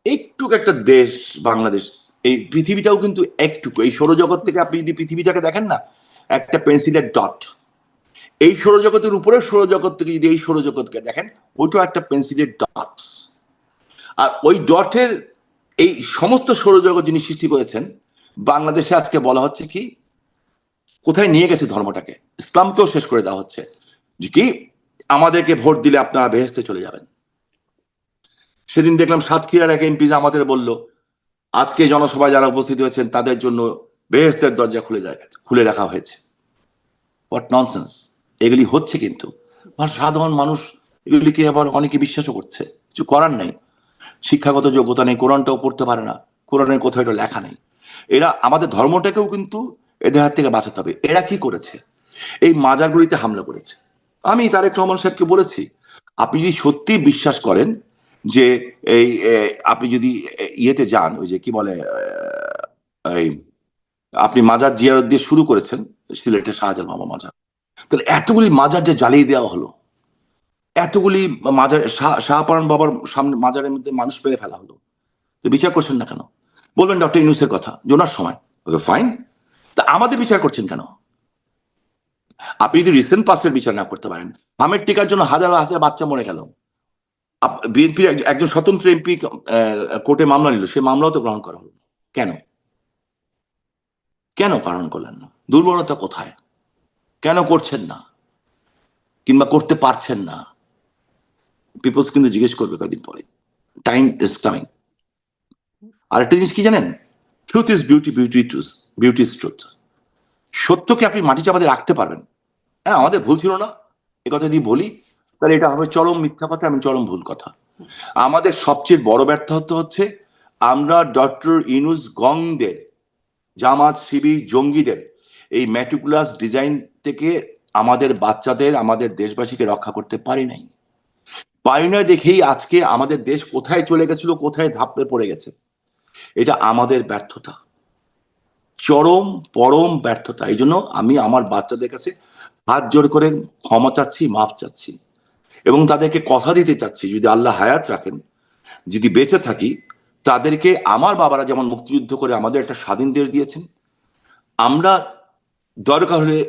একটুক একটা দেশ বাংলাদেশ, এই পৃথিবীটাও কিন্তু একটুকু, এই সৌরজগৎ থেকে আপনি যদি পৃথিবীটাকে দেখেন না, একটা পেন্সিলের ডট। এই সৌরজগতের উপরে সৌরজগৎ থেকে যদি এই সৌরজগৎকে দেখেন, ওইটাও একটা পেন্সিলের ডট। আর ওই ডটের এই সমস্ত সৌরজগৎ যিনি সৃষ্টি করেছেন, বাংলাদেশে আজকে বলা হচ্ছে কি, কোথায় নিয়ে গেছে ধর্মটাকে, ইসলামকেও শেষ করে দেওয়া হচ্ছে যে কি আমাদেরকে ভোট দিলে আপনারা বেহেশতে চলে যাবেন। সেদিন দেখলাম সাতক্ষীরার এক এমপি আমাদের বলল, আজকে জনসভায় যারা উপস্থিত হয়েছেন তাদের জন্য বেহেশতের দরজা খুলে রাখা হয়েছে। What nonsense! এগুলি হচ্ছে কিন্তু, আর সাধারণ মানুষ এগুলিকে আবার অনেকে বিশ্বাসও করছে। কিছু করার নেই, শিক্ষাগত যোগ্যতা নেই, কোরআনটাও পড়তে পারে না, কোরআনের কোথাও এটা লেখা নেই। এরা আমাদের ধর্মটাকেও কিন্তু এদের হাত থেকে বাঁচাতে হবে। এরা কি করেছে? এই মাজারগুলিতে হামলা করেছে। আমি তারেক রহমান সাহেবকে বলেছি, আপনি যদি সত্যি বিশ্বাস করেন যে এই আপনি যদি ইয়েতে যান, ওই যে কি বলে এই আপনি মাজার জিয়ারত দিয়ে শুরু করেছেন, সিলেটের শাহজালাল মামা মাজার, তাহলে এতগুলি মাজার যে জ্বালিয়ে দেওয়া হলো, এতগুলি মাজার, শাহপরান বাবার সামনে মাজারের মধ্যে মানুষ মেরে ফেলা হলো, তো বিচার করছেন না কেন? বলবেন ডক্টর ইউনূসের কথা, জোনার সময়, ফাইন। তা আমাদের বিচার করছেন কেন? আপনি যদি রিসেন্ট পাস্টের বিচার না করতে পারেন, আমের টিকার জন্য হাজার হাজার বাচ্চা মরে গেল, বিএনপির একজন স্বতন্ত্র এমপি কোর্টে মামলা নিল, সে মামলাও তো গ্রহণ করা হলো, কেন? কেন পালন করলেন না? দুর্বলতা কোথায়? কেন করছেন না, কিংবা করতে পারছেন না? পিপলস কিন্তু জিজ্ঞেস করবে কদিন পরে। Time is time. আর একটা জিনিস কি জানেন, truth is beauty, beauty is truth. সত্যকে আপনি মাটি চাপাতে রাখতে পারবেন। হ্যাঁ, আমাদের ভুল ছিল না, এ কথা যদি বলি তাহলে এটা হবে চরম মিথ্যা কথা এবং চরম ভুল কথা। আমাদের সবচেয়ে বড় ব্যর্থতা হচ্ছে আমরা ডক্টর ইউনূস গংদের, জামাত শিবির জঙ্গিদের এই ম্যাটিকুলাস ডিজাইন থেকে আমাদের বাচ্চাদের, আমাদের দেশবাসীকে রক্ষা করতে পারি নাই। পারি না দেখেই আজকে আমাদের দেশ কোথায় চলে গেছিল, কোথায় ধাপে পড়ে গেছে। এটা আমাদের ব্যর্থতা, চরম পরম ব্যর্থতা। এই জন্য আমি আমার বাচ্চাদের কাছে হাত জোড় করে ক্ষমা চাচ্ছি, মাফ চাচ্ছি, এবং তাদেরকে কথা দিতে চাচ্ছি, যদি আল্লাহ হায়াত রাখেন, যদি বেঁচে থাকি, তাদেরকে, আমার বাবারা যেমন মুক্তিযুদ্ধ করে আমাদের একটা স্বাধীন দেশ দিয়েছেন, আমরা দরকার হলে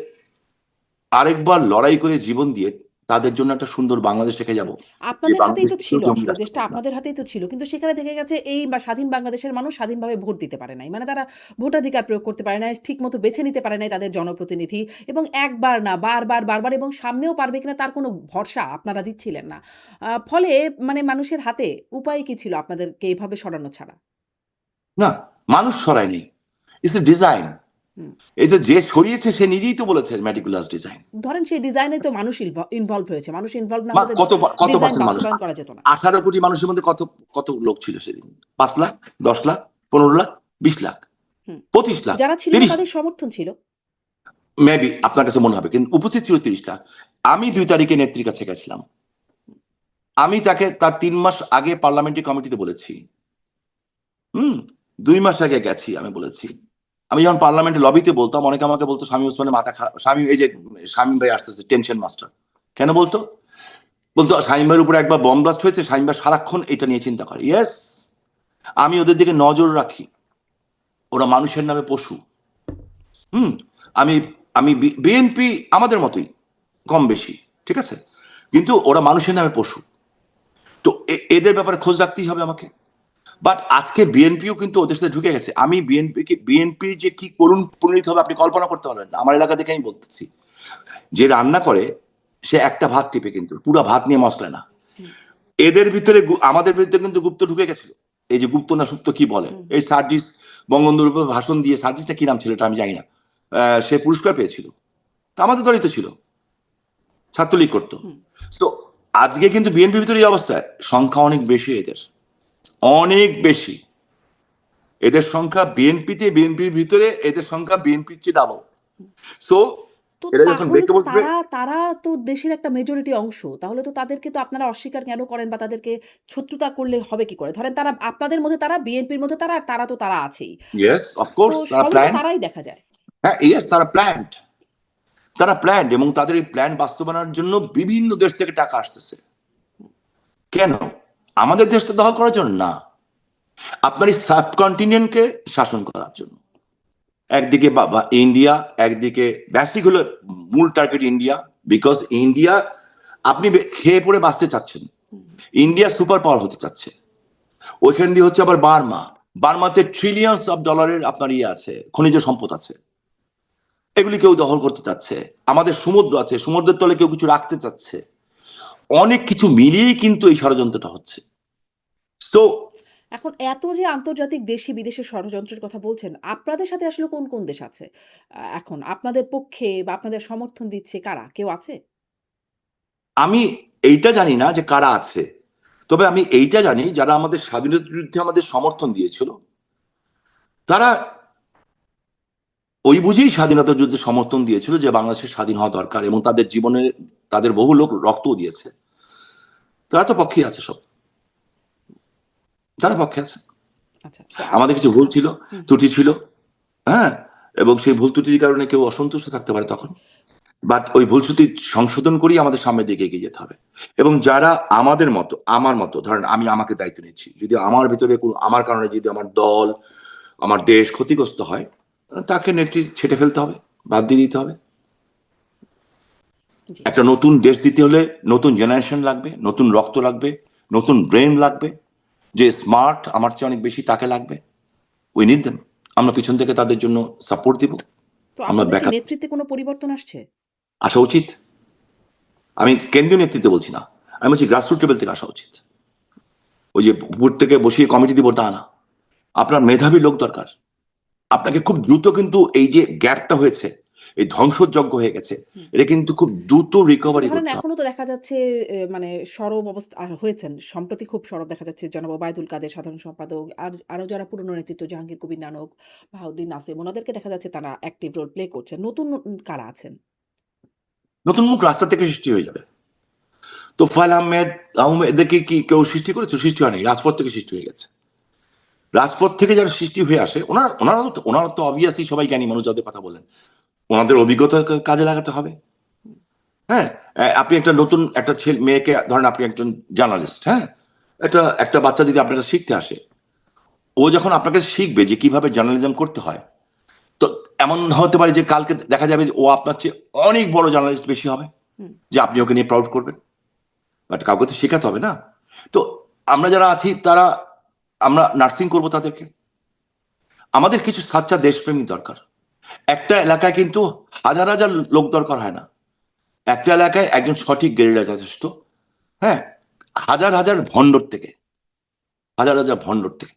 আরেকবার লড়াই করে জীবন দিয়ে তাদের জন্য একটা সুন্দর বাংলাদেশ রেখে যাব। যে আপনাদের হাতেই বাংলাদেশ তো কেউ ছিল জঙ্গি আসলে রাষ্ট্র দেশটা করবে না। আপনাদের হাতেই তো ছিল। কিন্তু সেখানে দেখা গেছে এই বা স্বাধীন বাংলাদেশের মানুষ স্বাধীনভাবে ভোট দিতে পারে নাই। মানে তারা ভোটাধিকার প্রয়োগ করতে পারে নাই, ঠিকমতো বেছে নিতে পারে নাই তাদের জনপ্রতিনিধি এবং একবার না বারবার এবং সামনেও পারবে কিনা তার কোনো ভরসা আপনারা দিচ্ছিলেন না। ফলে মানে মানুষের হাতে উপায় কি ছিল আপনাদেরকে এভাবে সরানো ছাড়া? না, মানুষ ছড়ায়নি, ইটস এ ডিজাইন। হুম। এই যে সরিয়েছে সে নিজেই তো বলেছে ম্যাটিকুলাস ডিজাইন। ধরেন সেই ডিজাইনে তো মানুষ ইনভলভ হয়েছে। মানুষ ইনভলভ না হলে তো কত ডিজাইন পার্সেন্ট মানুষ? বাস্তবায়ন করা যেত না। 18 কোটি মানুষের মধ্যে কত কত লোক ছিল সেদিন? 5 লাখ, 10 লাখ, 15 লাখ, 20 লাখ, হুম। 25 লাখ, যারা ছিল না 30, তাদের সমর্থন ছিল। মেবি আপনার কাছে মনে হবে, কিন্তু উপস্থিত ছিল 30 লাখ। আমি 2 তারিখে নেত্রীর কাছে গেছিলাম, আমি তাকে তার 3 মাস আগে পার্লামেন্টারি কমিটিতে বলেছি, 2 মাস আগে গেছি, আমি বলেছি। আমি যখন পার্লামেন্টে লবিতে বলতাম, অনেকে আমাকে বলতো শামীম ওসমানের মাথা খারাপ, শামীম, এই যে শামীম ভাই আসতেছে টেনশন মাস্টার। কেন বলতো? বলতো শামীম ভাইয়ের উপরে একবার বম ব্লাস্ট হয়েছে, শামীম ভাই সারাক্ষণ এটা নিয়ে চিন্তা করে। ইয়েস, আমি ওদের দিকে নজর রাখি, ওরা মানুষের নামে পশু। আমি আমি বিএনপি আমাদের মতোই কম বেশি, ঠিক আছে, কিন্তু ওরা মানুষের নামে পশু। তো এদের ব্যাপারে খোঁজ রাখতেই হবে আমাকে। বাট আজকে বিএনপিও কিন্তু ওদের সাথে ঢুকে গেছে। আমি বিএনপির যে কি করুণ পরিণতি হবে আপনি কল্পনা করতে পারবেন না। আমার এলাকা দেখে আমি বলতেছি, যে রান্না করে সে একটা ভাত টিপে, কিন্তু পুরো ভাত নিয়ে মশলা না। এদের ভিতরে আমাদের ভিতরে কিন্তু গুপ্ত ঢুকে গেছিল। এই যে গুপ্ত না সুপ্ত কি বলে, এই সার্জিস বঙ্গবন্ধুর উপর ভাষণ দিয়ে, সার্জিসটা কি নাম ছিল এটা আমি জানি না, সে পুরস্কার পেয়েছিল, তা আমাদের দলই তো ছিল, ছাত্রলীগ করতো। তো আজকে কিন্তু বিএনপির ভিতরে এই অবস্থায় সংখ্যা অনেক বেশি, এদের অনেক বেশি। এদের সংখ্যা বিএনপির ভিতরে এদের সংখ্যা বিএনপির চেয়ে ডাবল। সো তো এরা যখন তাহলে দেখতে তো বসবে, তারা তো দেশের একটা মেজরিটি অংশ। তাহলে তো তাদেরকে তো আপনারা অস্বীকার কেন করেন বা তাদেরকে শত্রুতা করলে হবে কি করে? ধরেন তারা আপনাদের মধ্যে তারা, বিএনপির মধ্যে তারা, আর তারা তো তারা আছেই। ইয়েস তো অফকোর্স তারা সবই তো প্ল্যান, তারাই দেখা যায়। হ্যাঁ ইয়েস তারা প্ল্যান্ড, এবং তাদের এই প্ল্যান বাস্তবায়নের জন্য বিভিন্ন দেশ থেকে টাকা আসতেছে। কেন? আমাদের দেশটা দখল করার জন্য না, আপনার এই সাবকন্টিনেন্টকে শাসন করার জন্য। একদিকে ইন্ডিয়া, একদিকে বেসিক হলো মূল টার্গেট ইন্ডিয়া, বিকজ ইন্ডিয়া আপনি খেয়ে পড়ে বাঁচতে চাচ্ছেন, ইন্ডিয়া সুপার পাওয়ার হতে চাচ্ছে। ওইখান দিয়ে হচ্ছে আবার বার্মাতে ট্রিলিয়ন্স অফ ডলারের আপনার ইয়ে আছে, খনিজ সম্পদ আছে, এগুলি কেউ দখল করতে চাচ্ছে। আমাদের সমুদ্র আছে, সমুদ্রের তলে কেউ কিছু রাখতে চাচ্ছে। অনেক কিছু মিলিয়েই কিন্তু এই ষড়যন্ত্রটা হচ্ছে। তো এখন এত যে আন্তর্জাতিক দেশি বিদেশি ষড়যন্ত্রের কথা বলছেন, আপনাদের সাথে আসলে কোন, কোন দেশ আছে? এখন আপনাদের পক্ষে বা আপনাদের সমর্থন দিচ্ছে কারা? কেউ আছে? আমি এইটা জানি না যে কারা আছে, তবে আমি এইটা জানি যারা আমাদের স্বাধীনতার যুদ্ধে আমাদের সমর্থন দিয়েছিল, তারা ওই বুঝেই স্বাধীনতা যুদ্ধে সমর্থন দিয়েছিল যে বাংলাদেশের স্বাধীন হওয়া দরকার, এবং তাদের জীবনে তাদের বহু লোক রক্তও দিয়েছে। তারা তো পক্ষে আছে, সব তারা পক্ষে আছে। আচ্ছা। আমাদের কিছু ভুল ছিল, হুম, ত্রুটি ছিল, হ্যাঁ, এবং সেই ভুল ত্রুটির কারণে কেউ অসন্তুষ্ট থাকতে পারে তখন। বাট ওই ভুল ত্রুটি সংশোধন করেই আমাদের সামনের দিকে এগিয়ে যেতে হবে। এবং যারা আমাদের মতো, আমার মতো, ধরেন আমি আমাকে দায়িত্ব নিচ্ছি, যদি আমার ভিতরে আমার কারণে যদি আমার দল, আমার দেশ ক্ষতিগ্রস্ত হয়, তাকে নেত্রী ছেটে ফেলতে হবে, বাদ দিয়ে দিতে হবে। জি। একটা নতুন দেশ দিতে হলে নতুন জেনারেশন লাগবে, নতুন রক্ত লাগবে, নতুন ব্রেন লাগবে, যে স্মার্ট আমার চেয়ে অনেক বেশি তাকে লাগবে। We need them. আমরা পিছন থেকে তাদের জন্য সাপোর্ট দিব, তো আমরা আপনাদের কি ব্যাকআপ। নেতৃত্বে কোনো পরিবর্তন আসছে? আসা উচিত। আমি কেন্দ্রীয় নেতৃত্বে বলছি না, আমি বলছি গ্রাসরুট লেভেল থেকে আসা উচিত। ওই যে উপর থেকে বসিয়ে কমিটি দিব তা না, আপনার মেধাবী লোক দরকার। আপনাকে খুব দ্রুত, কিন্তু এই যে গ্যাপটা হয়েছে, এই ধ্বংসযজ্ঞ হয়ে গেছে, হুম। এটা কিন্তু খুব দ্রুত কিন্তু রিকভারি ধরেন করতে হবে। এখনো তো দেখা যাচ্ছে মানে সরব অবস্থা হয়েছেন। সম্প্রতি খুব সরব দেখা যাচ্ছে জনাব ওবায়দুল কাদের সাধারণ সম্পাদক, আর আরো যারা পুরনো নেতৃত্ব জাহাঙ্গীর কবির নানক, বাহাউদ্দিন নাসিম, ওনাদেরকে দেখা যাচ্ছে তারা অ্যাক্টিভ রোল প্লে করছেন। নতুন কারা আছেন? নতুন মুখ রাস্তা থেকে সৃষ্টি হয়ে যাবে। তোফায়েল আহমেদ এদেরকে কি কেউ সৃষ্টি করেছে? সৃষ্টি হয়নি, রাজপথ থেকে সৃষ্টি হয়ে গেছে। রাজপথ থেকে যারা সৃষ্টি হয়ে আসে, ওনারা তো অবভিয়াসলি সবাই জ্ঞানী মানুষ, যাদের কথা বলেন, ওনাদের অভিজ্ঞতা কাজে লাগাতে হবে। হ্যাঁ, আপনি একটা নতুন একটা ছেলে মেয়েকে ধরেন, আপনি একজন জার্নালিস্ট, হ্যাঁ, একটা বাচ্চা যদি আপনার কাছে শিখতে আসে, ও যখন আপনার কাছে শিখবে যে কিভাবে জার্নালিজম করতে হয়, তো এমন হতে পারে যে কালকে দেখা যাবে যে ও আপনার চেয়ে অনেক বড় জার্নালিস্ট বেশি হবে, হুম। যে আপনি ওকে নিয়ে প্রাউড করবেন। বাট কাউকে তো শেখাতে হবে না। তো আমরা যারা আছি তারা, আমরা নার্সিং করব তাদেরকে। আমাদের কিছু সাচ্চা দেশপ্রেমিক দরকার। একটা এলাকায় কিন্তু হাজার হাজার লোক দরকার হয় না, একটা এলাকায় একজন সঠিক গেরিলা যথেষ্ট। হ্যাঁ, হাজার হাজার ভণ্ডর থেকে, হাজার হাজার ভণ্ডর থেকে।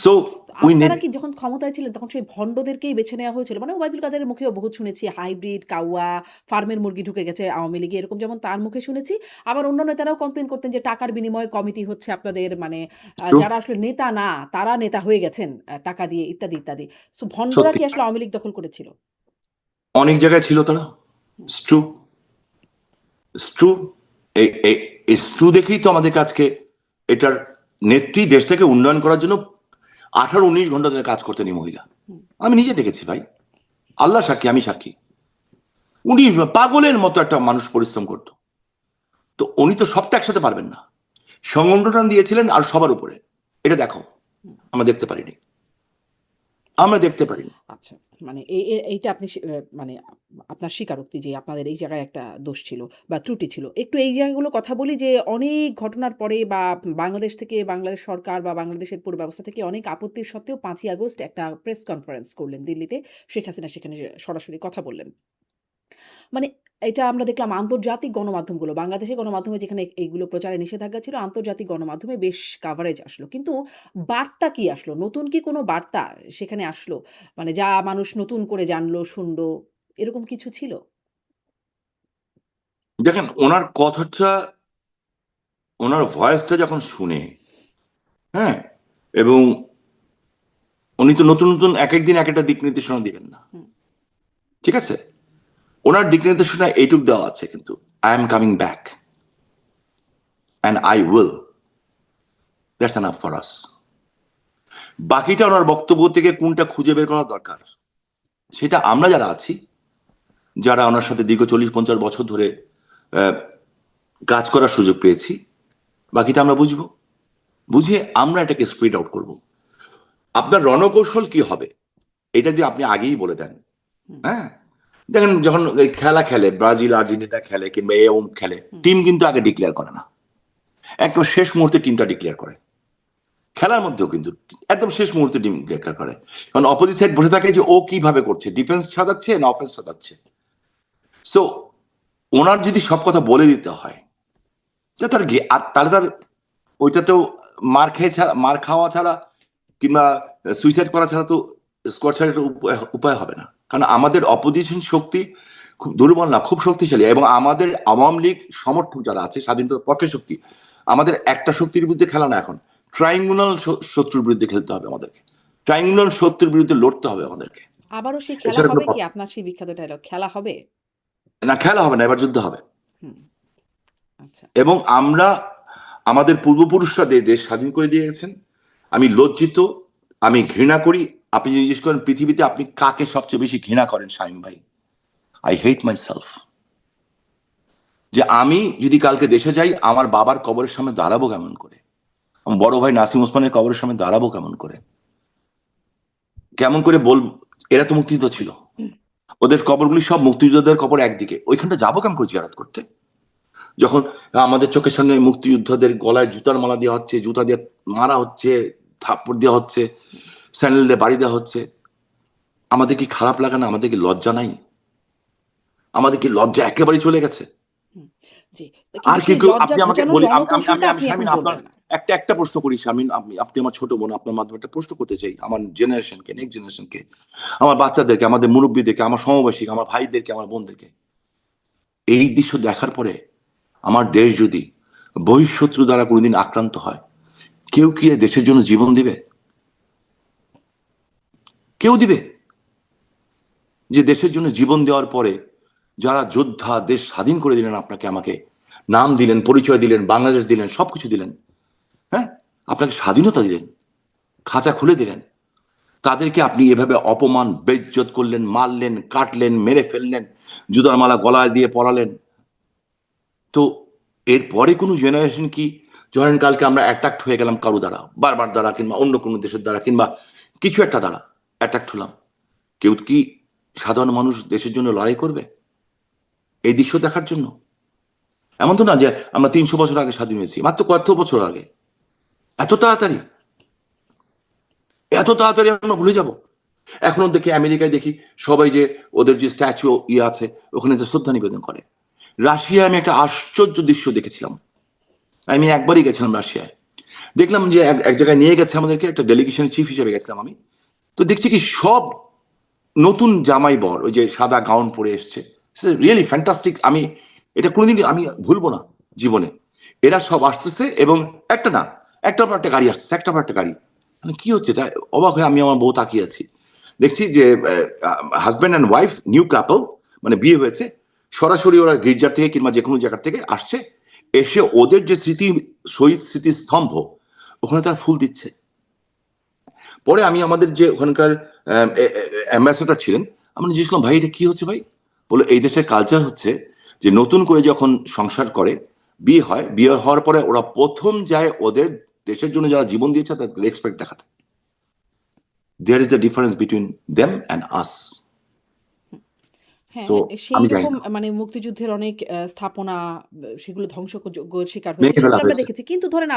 সো তো উই নিড। আপনারা কি যখন ক্ষমতায় ছিলেন তখন সেই ভন্ডদেরকেই বেছে নেওয়া হয়েছিল? মানে ওবায়দুল কাদেরের মুখেও বহুত শুনেছি হাইব্রিড, কাউয়া, ফার্মের মুরগি ঢুকে গেছে আওয়ামী লীগে, এরকম যেমন তার মুখে শুনেছি। আবার অন্য নেতারাও কমপ্লেইন করতেন যে টাকার বিনিময়ে কমিটি হচ্ছে আপনাদের, মানে যারা আসলে নেতা না তারা নেতা হয়ে গেছেন টাকা দিয়ে, ইত্যাদি, ইত্যাদি। সো ভন্ডরা সত্যি কি আসলে আওয়ামী লীগ দখল করেছিল? অনেক জায়গায় ছিল তারা। হুম, স্ট্রু, স্ট্রু, এই স্ট্রু দেখেই তো আমাদের আজকে এটার নেত্রী দেশটাকে উন্নয়ন করার জন্য 18-19 ঘন্টা ধরে কাজ করতেন এই মহিলা। হুম। আমি নিজে দেখেছি ভাই, আল্লাহ সাক্ষী, আমি সাক্ষী। উনি পাগলের মতো একটা মানুষ পরিশ্রম করতো। তো উনি তো সবটা একসাথে পারবেন না, সংগঠন দিয়েছিলেন আর সবার উপরে। এটা দেখো, আমরা দেখতে পারিনি। আমরা দেখতে পারিনি। আচ্ছা। মানে এইটা আপনি মানে আপনার স্বীকারোক্তি যে আপনাদের এই জায়গায় একটা দোষ ছিল বা ত্রুটি ছিল। একটু এই জায়গাগুলো কথা বলি যে অনেক ঘটনার পরে বা বাংলাদেশ থেকে বাংলাদেশ সরকার বা বাংলাদেশের পুরো ব্যবস্থা থেকে অনেক আপত্তির সত্ত্বেও ৫ই আগস্ট একটা প্রেস কনফারেন্স করলেন দিল্লিতে। শেখ হাসিনা সেখানে সরাসরি কথা বললেন। মানে এটা আমরা দেখলাম আন্তর্জাতিক গণমাধ্যমগুলো, বাংলাদেশের গণমাধ্যমে যেখানে এইগুলো প্রচারে নিষেধাজ্ঞা ছিল, আন্তর্জাতিক গণমাধ্যমে বেশ কাভারেজ আসলো। কিন্তু বার্তা কি আসলো? নতুন কি কোনো বার্তা সেখানে আসলো? মানে যা মানুষ নতুন করে জানলো, শুনলো, এরকম কিছু ছিল? দেখেন ওনার কথাটা, ওনার ভয়েসটা যখন শুনে, হ্যাঁ, এবং উনি তো নতুন নতুন এক এক দিন এক একটা দিক নির্দেশনা দিবেন না, হুম, ঠিক আছে? ওনার দিক নির্দেশনা এইটুক দেওয়া আছে কিন্তু, I am coming back and I will, that's enough for us. বাকিটা ওনার বক্তব্য থেকে কোনটা খুঁজে বের করা দরকার, সেটা আমরা যারা আছি, যারা ওনার সাথে দীর্ঘ 40-50 বছর ধরে আহ, কাজ করার সুযোগ পেয়েছি, বাকিটা আমরা বুঝবো, বুঝিয়ে আমরা এটাকে স্প্রিড আউট করব। আপনার রণকৌশল কি হবে এটা যদি আপনি আগেই বলে দেন, হুম, হ্যাঁ, দেখেন যখন এই খেলা খেলে, ব্রাজিল আর্জেন্টিনা খেলে কিংবা এরকম খেলে, হুম। টিম কিন্তু আগে ডিক্লেয়ার করে না, একদম শেষ মুহূর্তে টিমটা ডিক্লেয়ার করে। খেলার মধ্যেও কিন্তু একদম শেষ মুহূর্তে টিম ডিক্লেয়ার করে, কারণ অপোজিট সাইড বসে থাকে যে ও কিভাবে করছে, ডিফেন্স সাজাচ্ছে না অফেন্স সাজাচ্ছে। সো ওনার যদি সব কথা বলে দিতে হয়, তা তার আর তাহলে তার ওইটাতেও মার খাওয়া ছাড়া কিংবা সুইসাইড করা ছাড়া তো স্কোয়াড ছাড়া উপায় হবে না। কারণ আমাদের অপোজিশন শক্তি খুব দুর্বল না, খুব শক্তিশালী, এবং আমাদের আওয়ামী লীগ সমর্থক যারা আছে, স্বাধীনতার পক্ষে শক্তি, আমাদের একটা শক্তির বিরুদ্ধে খেলা না, এখন ট্রাইঙ্গুলার শত্রুর বিরুদ্ধে খেলতে হবে আমাদেরকে, ট্রাইঙ্গুলার শত্রুর বিরুদ্ধে লড়তে হবে আমাদেরকে। আবারও সেই খেলা এছাড়া কোনো হবে কি? পথ আপনার সেই বিখ্যাত ডায়লগ, খেলা হবে? না, খেলা হবে না, এবার যুদ্ধ হবে। হুম, আচ্ছা। এবং আমরা, আমাদের পূর্বপুরুষরা দেশ স্বাধীন করে দিয়ে গেছেন। আমি লজ্জিত, আমি ঘৃণা করি। আপনি যদি জিজ্ঞেস করেন পৃথিবীতে আপনি কাকে সবচেয়ে বেশি ঘৃণা করেন শামীম ভাই, আই হেট মাই সেলফ। যে আমি যদি কালকে দেশে যাই, আমার বাবার কবরের সামনে দাঁড়াবো কেমন করে, আমার বড় ভাই নাসিম ওসমানের কবরের সামনে দাঁড়াবো কেমন করে, কেমন করে এরা তো মুক্তিযুদ্ধ ছিল, ওদের কবরগুলি সব মুক্তিযোদ্ধাদের কবর একদিকে, ওইখানটা যাবো কেমন করে জিয়ারত করতে, যখন আমাদের চোখের সামনে মুক্তিযোদ্ধাদের গলায় জুতার মালা দেওয়া হচ্ছে, জুতা দিয়ে মারা হচ্ছে, থাপ্পড় দেওয়া হচ্ছে, স্যান্ডেল দিয়ে বাড়ি দেওয়া হচ্ছে। আমাদের কি খারাপ লাগে না? আমাদের কি লজ্জা নাই? আমাদের কি লজ্জা একেবারেই চলে গেছে? হুম, জি। আর কিন্তু কি সেই কেউ, লজ্জা আপনি আমাকে ঘোচানোর বলি, রণকৌশলটা আমি আপনি এখন শামিন, আপনার বলবেন না। একটা একটা প্রশ্ন করি শামিন, আপনি আমার ছোট বোন, আপনার মাধ্যমে একটা প্রশ্ন করতে চাই আমার জেনারেশনকে, নেক্সট জেনারেশনকে, আমার বাচ্চাদেরকে, আমাদের মুরব্বীদেরকে, আমার সমবয়সী, আমার ভাইদেরকে, আমার বোনদেরকে, এই দৃশ্য দেখার পরে আমার দেশ যদি বহিঃশত্রু দ্বারা কোনোদিন আক্রান্ত হয়, কেউ কি এ দেশের জন্য জীবন দিবে? কেউ দিবে? যে দেশের জন্য জীবন দেওয়ার পরে যারা যোদ্ধা, দেশ স্বাধীন করে দিলেন, আপনাকে আমাকে নাম দিলেন, পরিচয় দিলেন, বাংলাদেশ দিলেন, সবকিছু দিলেন, হ্যাঁ, আপনাকে স্বাধীনতা দিলেন, খাঁচা খুলে দিলেন, তাদেরকে আপনি এভাবে অপমান বেইজ্জত করলেন, মারলেন, কাটলেন, মেরে ফেললেন, জুতার মালা গলায় দিয়ে পরালেন। তো এরপরে কোনো জেনারেশন কি, ধরেন কালকে আমরা অ্যাট্রাক্ট হয়ে গেলাম কারো দ্বারা, বারবার দ্বারা কিংবা অন্য কোনো দেশের দ্বারা কিংবা কিছু একটা দ্বারা অ্যাট্রাক্ট হলাম, কেউ কি সাধারণ মানুষ দেশের জন্য লড়াই করবে এই দৃশ্য দেখার জন্য? এমন তো না যে আমরা 300 বছর আগে স্বাধীন হয়েছি, মাত্র কত বছর আগে, এত তাড়াতাড়ি, এত তাড়াতাড়ি আমরা ভুলে যাব? এখনো দেখি আমেরিকায় দেখি সবাই যে ওদের যে স্ট্যাচু ইয়ে আছে ওখানে যে শ্রদ্ধা নিবেদন করে। রাশিয়ায় আমি একটা আশ্চর্য দৃশ্য দেখেছিলাম, আমি একবারই গেছিলাম রাশিয়ায়, দেখলাম যে এক জায়গায় নিয়ে গেছে আমাদেরকে, একটা ডেলিগেশনের চিফ হিসেবে গেছিলাম আমি। তো দেখছি কি সব নতুন জামাই বর, ওই যে সাদা গাউন পরে এসছে, রিয়েলি ফ্যান্টাস্টিক। আমি এটা কোনোদিন আমি ভুলবো না জীবনে। এরা সব আসতেছে এবং একটা না, একটার পর একটা গাড়ি আসতেছে, একটার পর একটা গাড়ি, মানে কি হচ্ছে এটা, অবাক হয়ে আমি আমার বউ তাকিয়ে আছি। দেখছি যে হাজব্যান্ড অ্যান্ড ওয়াইফ, নিউ কাপল, মানে বিয়ে হয়েছে, সরাসরি ওরা গির্জার থেকে কিংবা যে কোনো জায়গা থেকে আসছে, এসে ওদের যে স্মৃতি, শহীদ স্মৃতিস্তম্ভ, ওখানে তারা ফুল দিচ্ছে। পরে আমি আমাদের যে ওখানকার অ্যাম্বাসেডর ছিলেন, আমি জিজ্ঞেস করলাম, ভাই এটা কি হচ্ছে ভাই? বলে এই দেশের কালচার হচ্ছে যে নতুন করে যখন সংসার করে, বিয়ে হয়, বিয়ে হওয়ার পরে ওরা প্রথম যায় ওদের দেশের জন্য যারা জীবন দিয়েছে তাদের রেসপেক্ট দেখাতে। There is the difference between them and us. হ্যাঁ, তো সেই আমি জানি রকম না, মানে মুক্তিযুদ্ধের অনেক স্থাপনা সেগুলো ধ্বংসযোগ্যের শিকার হয়েছে। ভেঙে ফেলা সেগুলো আমরা হয়েছে। দেখেছি। কিন্তু ধরেন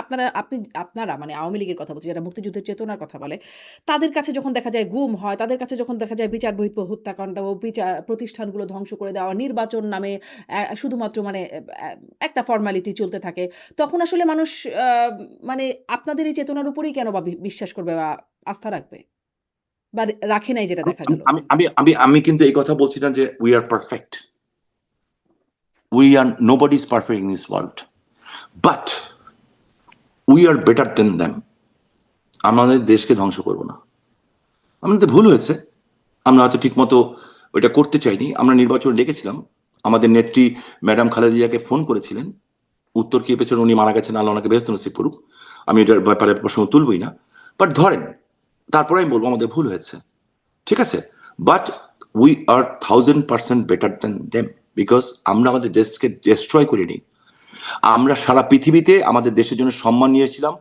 আপনারা মানে আওয়ামী লীগের কথা বলছি, যারা মুক্তিযুদ্ধের চেতনার কথা বলে, তাদের কাছে যখন দেখা যায় গুম হয়, তাদের কাছে যখন দেখা যায় বিচার বহির্ভূত হত্যাকাণ্ড, প্রতিষ্ঠানগুলো ধ্বংস করে দেওয়া, নির্বাচন নামে শুধুমাত্র মানে একটা ফর্মালিটি চলতে থাকে। তখন আসলে মানুষ আ মানে আপনাদের এই চেতনার উপরেই কেন বা বিশ্বাস করবে বা আস্থা রাখবে? বা রাখে নাই যেটা আমি দেখা আমি গেল? আমি আমি আমি আমি কিন্তু এই কথা বলছি না যে we are perfect. Nobody is perfect in this world. But we are better than them. আমাদের দেশকে ধ্বংস করব না। আমাদের ভুল হয়েছে। আমরা হয়তো ঠিকমতো ওইটা করতে চাইনি। আমরা নির্বাচন ডেকেছিলাম। আমাদের নেত্রী ম্যাডাম খালেদা জিয়াকে ফোন করেছিলেন। উত্তর কি পেয়েছেন, উনি মারা গেছেন, আল্লাহ ওনাকে বেহেশত নসিব করুক। আমি এটার ব্যাপারে প্রসঙ্গ তুলবই না। বাট ধরেন, তারপরে আমি বলবো আমাদের ভুল হয়েছে। ঠিক আছে? But we are 1000% better than them, because আমরা আমাদের দেশকে ডেস্ট্রয় করিনি। আমরা সারা পৃথিবীতে আমাদের দেশের জন্য সম্মান নিয়ে এসেছিলাম।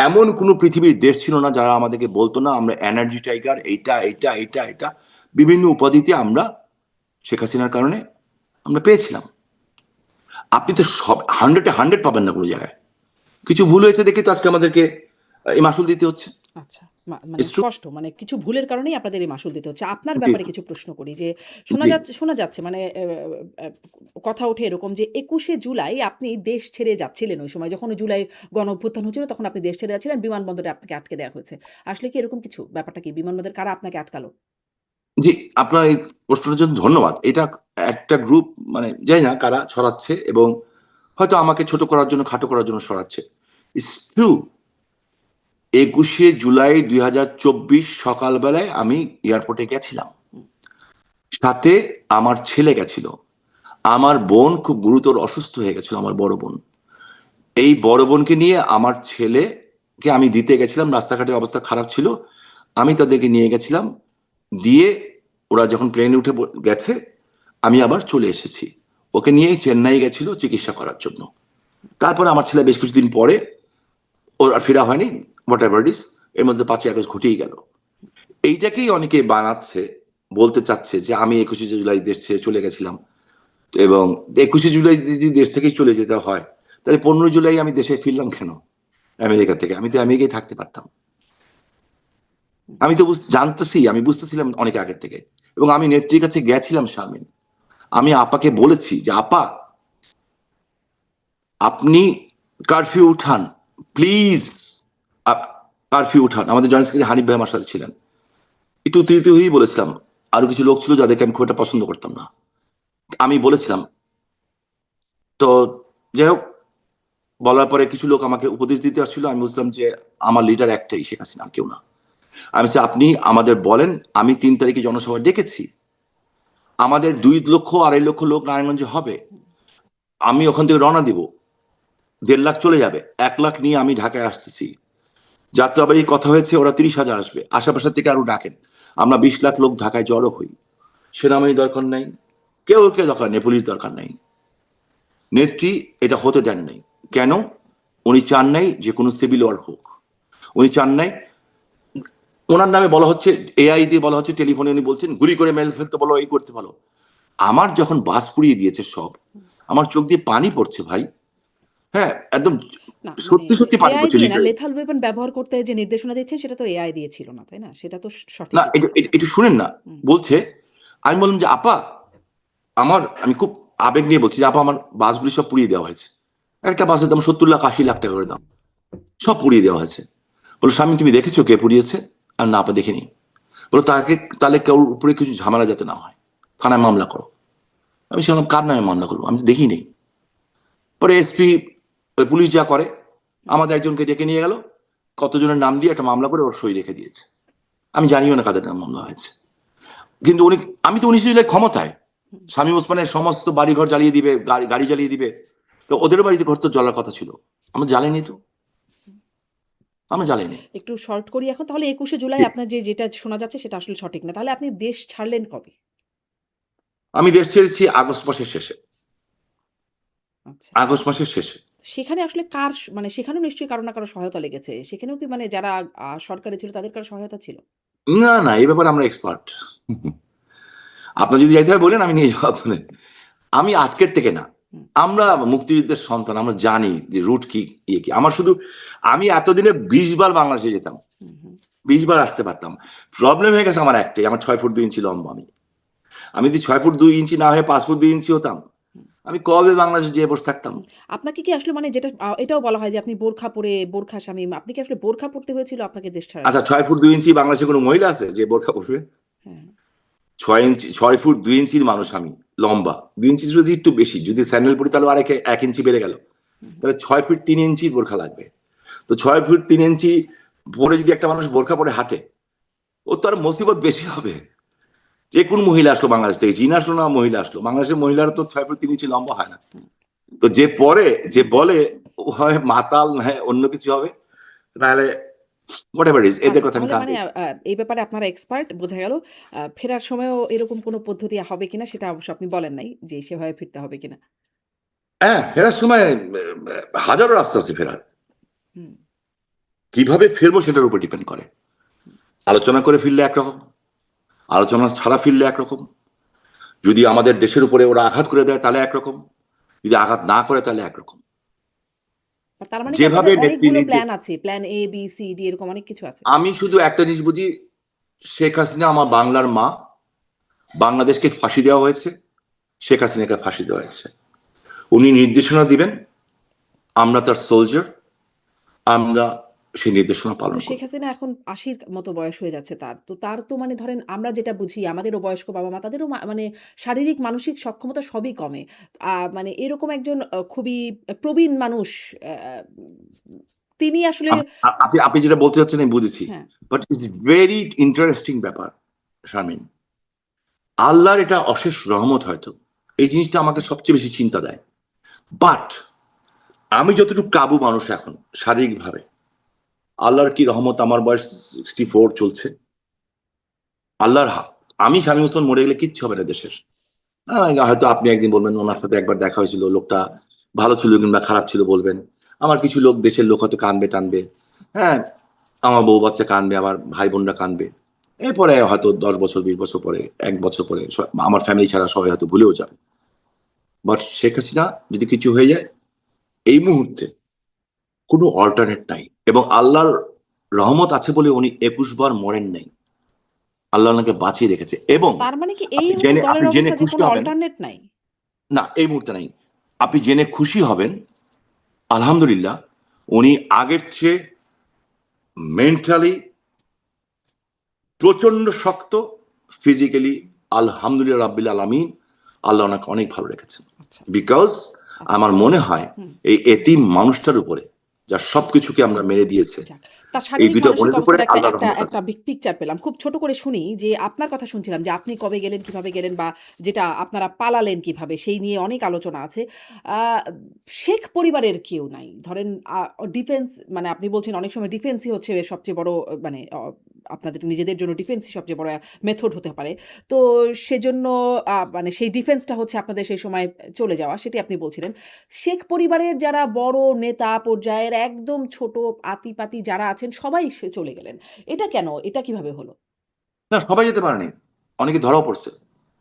এমন কোনো পৃথিবীর দেশ ছিল না যারা আমাদেরকে বলতো না আমরা এনার্জি টাইগার, এইটা এইটা এইটা এটা বিভিন্ন উপাধিতে আমরা শেখ হাসিনার কারণে আমরা পেয়েছিলাম। আপনি তো সব 100-100 পাবেন না কোনো জায়গায়। কিছু ভুল হয়েছে দেখে তো আজকে আমাদেরকে এই মাসুল দিতে হচ্ছে। আচ্ছা। মানে It's true. স্পষ্ট মানে কিছু ভুলের কারণেই আপনাদের এই মাসুল দিতে হচ্ছে। আপনার জি, ব্যাপারে কিছু প্রশ্ন করি যে জি, শোনা যাচ্ছে মানে কথা ওঠে এরকম যে ২১শে জুলাই আপনি দেশ ছেড়ে যাচ্ছিলেন ওই সময় যখন জুলাই গণঅভ্যুত্থান হচ্ছিল তখন আপনি দেশ ছেড়ে যাচ্ছিলেন, বিমানবন্দরে আপনাকে আটকে দেওয়া হয়েছে। আসলে কি এরকম কিছু? ব্যাপারটা কি? বিমানবন্দরে কারা আপনাকে আটকালো? জি। আপনার এই প্রশ্নটার জন্য ধন্যবাদ। এটা একটা গ্রুপ, মানে জানি না কারা ছড়াচ্ছে এবং হয়তো আমাকে ছোট করার জন্য, খাটো করার জন্য ছড়াচ্ছে। It's true. ২১শে জুলাই ২০২৪ সকালবেলায় আমি এয়ারপোর্টে গেছিলাম। হুম, সাথে আমার ছেলে গেছিল। আমার বোন খুব গুরুতর অসুস্থ হয়ে গেছিল, আমার বড় বোন। এই বড় বোনকে নিয়ে আমার ছেলেকে আমি দিতে গেছিলাম, রাস্তাঘাটের অবস্থা খারাপ ছিল। আমি তাদেরকে নিয়ে গেছিলাম। দিয়ে ওরা যখন প্লেনে উঠে গেছে, আমি আবার চলে এসেছি। ওকে নিয়ে চেন্নাই গেছিল চিকিৎসা করার জন্য। তারপরে আমার ছেলে বেশ কিছুদিন পরে, ওর আর ফেরা হয়নি, হোয়াট এভার ইট ইজ, এর মধ্যে ৫ই আগস্ট ঘটেই গেল। এইটাকেই অনেকে বানাচ্ছে, বলতে চাচ্ছে যে আমি ২১শে জুলাই দেশ ছেড়ে চলে গেছিলাম। এবং ২১শে জুলাই যদি দেশ থেকেই চলে যেতে হয়, তাহলে ১৫ জুলাই আমি দেশে ফিরলাম কেন আমেরিকা থেকে? আমি তো আমেরিকায় থাকতে পারতাম। হুম। আমি তো জানতেছি, আমি বুঝতেছিলাম অনেক আগের থেকে। এবং আমি নেত্রীর কাছে গেছিলাম শারমিন। আমি আপাকে বলেছি যে আপা, আপনি কারফিউ উঠান প্লিজ, কারফিউ উঠান। আমাদের জয়েন্ট সেক্রেটারি হানিফ ভাই আমার সাথে ছিলেন। একটু উত্তেজিত হয়েই বলেছিলাম। আরো কিছু লোক ছিল যাদেরকে আমি খুব একটা পছন্দ করতাম না। আমি বলেছিলাম। তো যাই হোক, বলার পরে কিছু লোক আমাকে উপদেশ দিতে আসছিল। আমি বুঝলাম যে আমার লিডার একটাই, শেখ হাসিনা, আর কেউ না। আমি বলছি, আপনি আমাদের বলেন। আমি ৩ তারিখে জনসভা ডেকেছি। আমাদের ২ লক্ষ ২.৫ লক্ষ লোক নারায়ণগঞ্জে হবে। আমি ওখান থেকে রওনা দিব। ১.৫ লাখ চলে যাবে। ১ লাখ নিয়ে আমি ঢাকায় আসতেছি। যাত্রাবাড়ির কথা হয়েছে ওরা ৩০,০০০ আসবে। আশেপাশে থেকে আরো ডাকেন। আমরা ২০ লাখ লোক ঢাকায় জড়ো হই। সেনাবাহিনী দরকার নাই, কেউ দরকার নেই, পুলিশ দরকার নাই। নেত্রী এটা হতে দেন নাই। কেন? উনি চান নাই যে কোনো সিভিল ওয়ার হোক। উনি চান নাই। ওনার নামে বলা হচ্ছে, এআই দিয়ে বলা হচ্ছে, টেলিফোনে উনি বলছেন গুলি করে মেরে ফেলতে বলো, এই করতে বলো। আমার যখন বাস পুড়িয়ে দিয়েছে সব, আমার চোখ দিয়ে পানি পড়ছে ভাই। হ্যাঁ, একদম না মানে সত্যি সত্যি পানি এআই পড়ছে দিয়ে না, লিটারেলি। লেথাল ওয়েপন ব্যবহার করতে যে নির্দেশনা দিচ্ছেন সেটা তো এআই দিয়ে ছিল না, তাই না? সেটা তো না, সঠিকই এটা ছিল। এটা শুনেন না। হুম, বলছে, আমি বললাম যে আপা, আমি খুব আবেগ নিয়ে বলছি যে আপা, আমার বাসগুলি সব পুড়িয়ে দেওয়া হয়েছে। একটা বাসের দাম ৭০ লাখ ৮০ লাখ টাকা করে দাম, সব পুড়িয়ে দেওয়া হয়েছে। বলো স্বামী, তুমি দেখেছো কে পুড়িয়েছে? আর না আপা, দেখিনি। বলো তাহলে কেউ উপরে কিছু ঝামেলা যাতে না হয়, থানায় মামলা করো। আমি শুনলাম কার নামে মামলা করবো? আমি তো দেখি নেই। পরে এসপি, পুলিশ যা করে, হুম, আমাদের একজনকে ডেকে নিয়ে গেল, কতজনের নাম দিয়ে একটা মামলা করে ওর সই রেখে দিয়েছে। আমি জানিও না কাদের নাম মামলা হয়েছে। কিন্তু উনি, আমি তো ১৯ জুলাই ক্ষমতায়, হুম। শামীম ওসমানের সমস্ত বাড়িঘর জ্বালিয়ে দিবে, গাড়ি জ্বালিয়ে দিবে। তো ওদের বাড়িতে ঘর তো জ্বলার কথা ছিল, আমরা জ্বালাইনি তো, আমরা আচ্ছা। জ্বালাইনি। একটু শর্ট করি এখন তাহলে ২১শে জুলাই আপনার যেটা শোনা যাচ্ছে সেটা আসলে সঠিক না। তাহলে আপনি দেশ ছাড়লেন কবে? আমি দেশ ছেড়েছি আগস্ট মাসের শেষে। আচ্ছা। আগস্ট মাসের শেষে। সেখানে আসলে কার মানে সেখানেও নিশ্চয়ই কারো না কারো সহায়তা লেগেছে। সেখানেও কি মানে যারা সরকারে ছিল তাদের কারো সহায়তা ছিল? না না, এই ব্যাপারে আমরা এক্সপার্ট। আপনার যদি যাইতে হয় বলেন, আমি নিয়ে যাবো আপনাদের। আমি আজকের থেকে না, হুম, আমরা মুক্তিযুদ্ধের সন্তান, আমরা জানি যে রুট কি ইয়ে কি। আমার শুধু, আমি এতদিনে 20 বার বাংলাদেশে যেতাম, হুম, হুম। 20 বার আসতে পারতাম। প্রবলেম হয়ে গেছে আমার একটাই, আমার 6 ফুট 2 ইঞ্চি লম্বা। আমি যদি 6 ফুট 2 ইঞ্চি না হয়ে 5 ফুট 2 ইঞ্চি হতাম, আমি কবে বাংলাদেশে যেয়ে বসে থাকতাম। হুম। আপনাকে কি আসলে মানে যেটা এটাও বলা হয় যে আপনি বোরখা পরে বোরখা শামীম, আপনি কি আসলে বোরখা পড়তে হয়েছিল আপনাকে দেশ ছাড়ার আচ্ছা, জন্য? 6 ফুট 2 ইঞ্চি বাংলাদেশে কোনো মহিলা আছে যে বোরখা পরবে? হ্যাঁ। 6 ইঞ্চি, 6 ফুট 2 ইঞ্চির মানুষ আমি, লম্বা। 2 ইঞ্চি যদি একটু বেশি, যদি স্যান্ডেল পরি তাহলে আর 1 ইঞ্চি বেড়ে গেল। হুম, হুম। তাহলে 6 ফিট 3 ইঞ্চির বোরখা লাগবে। তো 6 ফুট 3 ইঞ্চি পরে যদি একটা মানুষ বোরখা পরে হাঁটে, ও তো আর মুসিবত বেশি হবে। যে কোন মহিলা আসলো বাংলাদেশ থেকে, চীন আসলো না মহিলা আসলো, বাংলাদেশের মহিলারা তো 6 ফুট 3 ইঞ্চি লম্বা হয় না। হুম। তো যে পরে, যে বলে, ও হয় মাতাল, না হয় অন্য কিছু হবে, নাহলে হোয়াট এভার ইজ, এদের আচ্ছা, কথা আমি তাহলে কান মানে দিই। এই ব্যাপারে আপনারা এক্সপার্ট বোঝা গেল। ফেরার সময়ও এরকম কোনো পদ্ধতি হবে কিনা সেটা অবশ্য আপনি বলেন নাই যে সেভাবে ফিরতে হবে কিনা। হ্যাঁ, ফেরার সময় হাজারো রাস্তা আছে ফেরার। হুম, কিভাবে ফিরবো সেটার উপর ডিপেন্ড করে। হুম। আলোচনা করে ফিরলে একরকম, আলোচনা ছাড়া ফিরলে একরকম। যদি আমাদের দেশের উপরে ওরা আঘাত করে দেয় তাহলে একরকম, যদি আঘাত না করে তাহলে একরকম। তার মানে কি যেভাবে আপনাদের নেত্রী অনেকগুলো নির্দেশ, প্ল্যান আছে। Plan A, B, C, D এরকম অনেক কিছু আছে। আমি শুধু একটা জিনিস বুঝি, শেখ হাসিনা আমার বাংলার মা, বাংলাদেশকে ফাঁসি দেওয়া হয়েছে, শেখ হাসিনাকে ফাঁসি দেওয়া হয়েছে। উনি নির্দেশনা দিবেন, আমরা তার সোলজার, আমরা সেই নির্দেশনা তো পালন শেখ করব। হাসিনা এখন ৮০ র মতো বয়স হয়ে যাচ্ছে তার। তো তার তো মানে ধরেন আমরা যেটা বুঝি আমাদেরও বয়স্ক বাবা-মা তাদেরও মানে শারীরিক মানসিক সক্ষমতা সবই কমে। মানে এরকম একজন খুবই প্রবীণ মানুষ অ্যা তিনি আসলে আপনি আপনি যেটা বলতে চাচ্ছেন আমি বুঝেছি, হ্যাঁ, বাট ইটস ভেরি ইন্টারেস্টিং ব্যাপার শারমিন। আল্লাহর এটা অশেষ রহমত হয়তো, এই জিনিসটা আমাকে সবচেয়ে বেশি চিন্তা দেয়। বাট আমি যতটুকু কাবু মানুষ এখন শারীরিকভাবে, আল্লাহর কি রহমত, আমার বয়স 64 চলছে। আল্লাহর আমি শামীম ওসমান মরে গেলে কিচ্ছু হবে না দেশের। হয়তো আপনি একদিন বলবেন ওনার সাথে একবার দেখা হয়েছিল, লোকটা ভালো ছিল কিংবা খারাপ ছিল বলবেন। আমার কিছু লোক, দেশের লোক হয়তো কানবে টানবে, হ্যাঁ, আমার বউ বাচ্চা কানবে, আমার ভাই বোনরা কানবে। এরপরে হয়তো 10 বছর 20 বছর পরে, 1 বছর পরে আমার ফ্যামিলি ছাড়া সবাই হয়তো ভুলেও যাবে। বাট শেখ হাসিনা যদি কিছু হয়ে যায়, এই মুহূর্তে কোনো অল্টারনেট নাই। এবং আল্লাহর রহমত আছে বলে উনি 21 বার মরেন নাই। আল্লাহ ওনাকে বাঁচিয়ে রেখেছে। এবং তার মানে কি এই আপনি হচ্ছে জেনে, দলের আপনি জেনে অবস্থা যে খুশি কোনো হবেন, অল্টারনেট নাই? না এই মুহূর্তে নাই, আপনি জেনে খুশি হবেন, আলহামদুলিল্লাহ, উনি আগের চেয়ে মেন্টালি প্রচন্ড শক্ত, ফিজিক্যালি আলহামদুলিল্লাহ রাব্বিল আলামিন, আল্লাহ ওনাকে অনেক ভালো রেখেছেন। আচ্ছা, বিকজ আচ্ছা। আমার মনে হয় হুম। এই এতিম মানুষটার উপরে, যার সবকিছুকে আমরা মেরে দিয়েছে, যাক। তার এই শারীরিক 2টা মানসিক বোনের উপরে অবস্থার একটা আল্লাহর একটা রহমত একটা আছে। পিকচার পেলাম। খুব ছোট করে শুনি যে আপনার কথা শুনছিলাম যে আপনি কবে গেলেন, কিভাবে গেলেন বা যেটা আপনারা পালালেন কিভাবে সেই নিয়ে অনেক আলোচনা আছে। আ শেখ পরিবারের কেউ নাই। ধরেন ডিফেন্স মানে আপনি বলছেন অনেক সময় ডিফেন্সই হচ্ছে সবচেয়ে বড় মানে আপনাদের নিজেদের জন্য ডিফেন্সই সবচেয়ে বড় মেথড হতে পারে। তো সেজন্য মানে সেই ডিফেন্সটা হচ্ছে আপনাদের সেই সময় চলে যাওয়া সেটি আপনি বলছিলেন। শেখ পরিবারের যারা বড় নেতা পর্যায়ের একদম ছোট আতি-পাতি যারা আছেন সবাই চলে গেলেন। এটা কেন? এটা কিভাবে হলো? না, সবাই যেতে পারেনি, অনেকে ধরাও পড়ছে।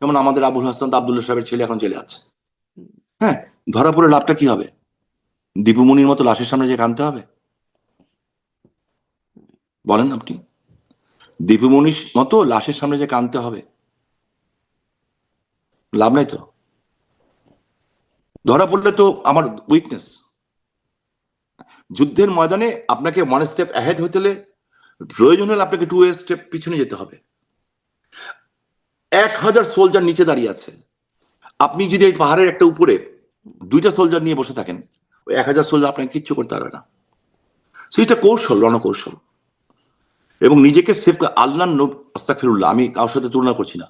যেমন আমাদের আবুল হাসান আব্দুল্লাহ সাহেবের ছেলে এখন জেলে আছে। হুম, হ্যাঁ, ধরা পড়ে লাভটা কি হবে? দীপু মনির মতো লাশের সামনে যে কাঁদতে হবে? বলেন আপনি। দীপু মনির মতো লাশের সামনে যে কাঁদতে হবে, লাভ নাই তো। ধরা পড়লে তো আমার উইকনেস। যুদ্ধের ময়দানে আপনাকে 1 স্টেপ অ্যাহেড হতে হলে, প্রয়োজন হলে আপনাকে 2 স্টেপ পিছনে যেতে হবে। 1000 সোলজার নিচে দাঁড়িয়ে আছে, আপনি যদি এই পাহাড়ের একটা উপরে 2টা সোলজার নিয়ে বসে থাকেন, ওই 1000 সোলজার আপনাকে কিচ্ছু করতে পারবে না। সেটা কৌশল, রণকৌশল। এবং নিজেকে সেফ, আল্লাহ, আস্তাগফিরুল্লাহ, আমি কারোর সাথে তুলনা করছি না,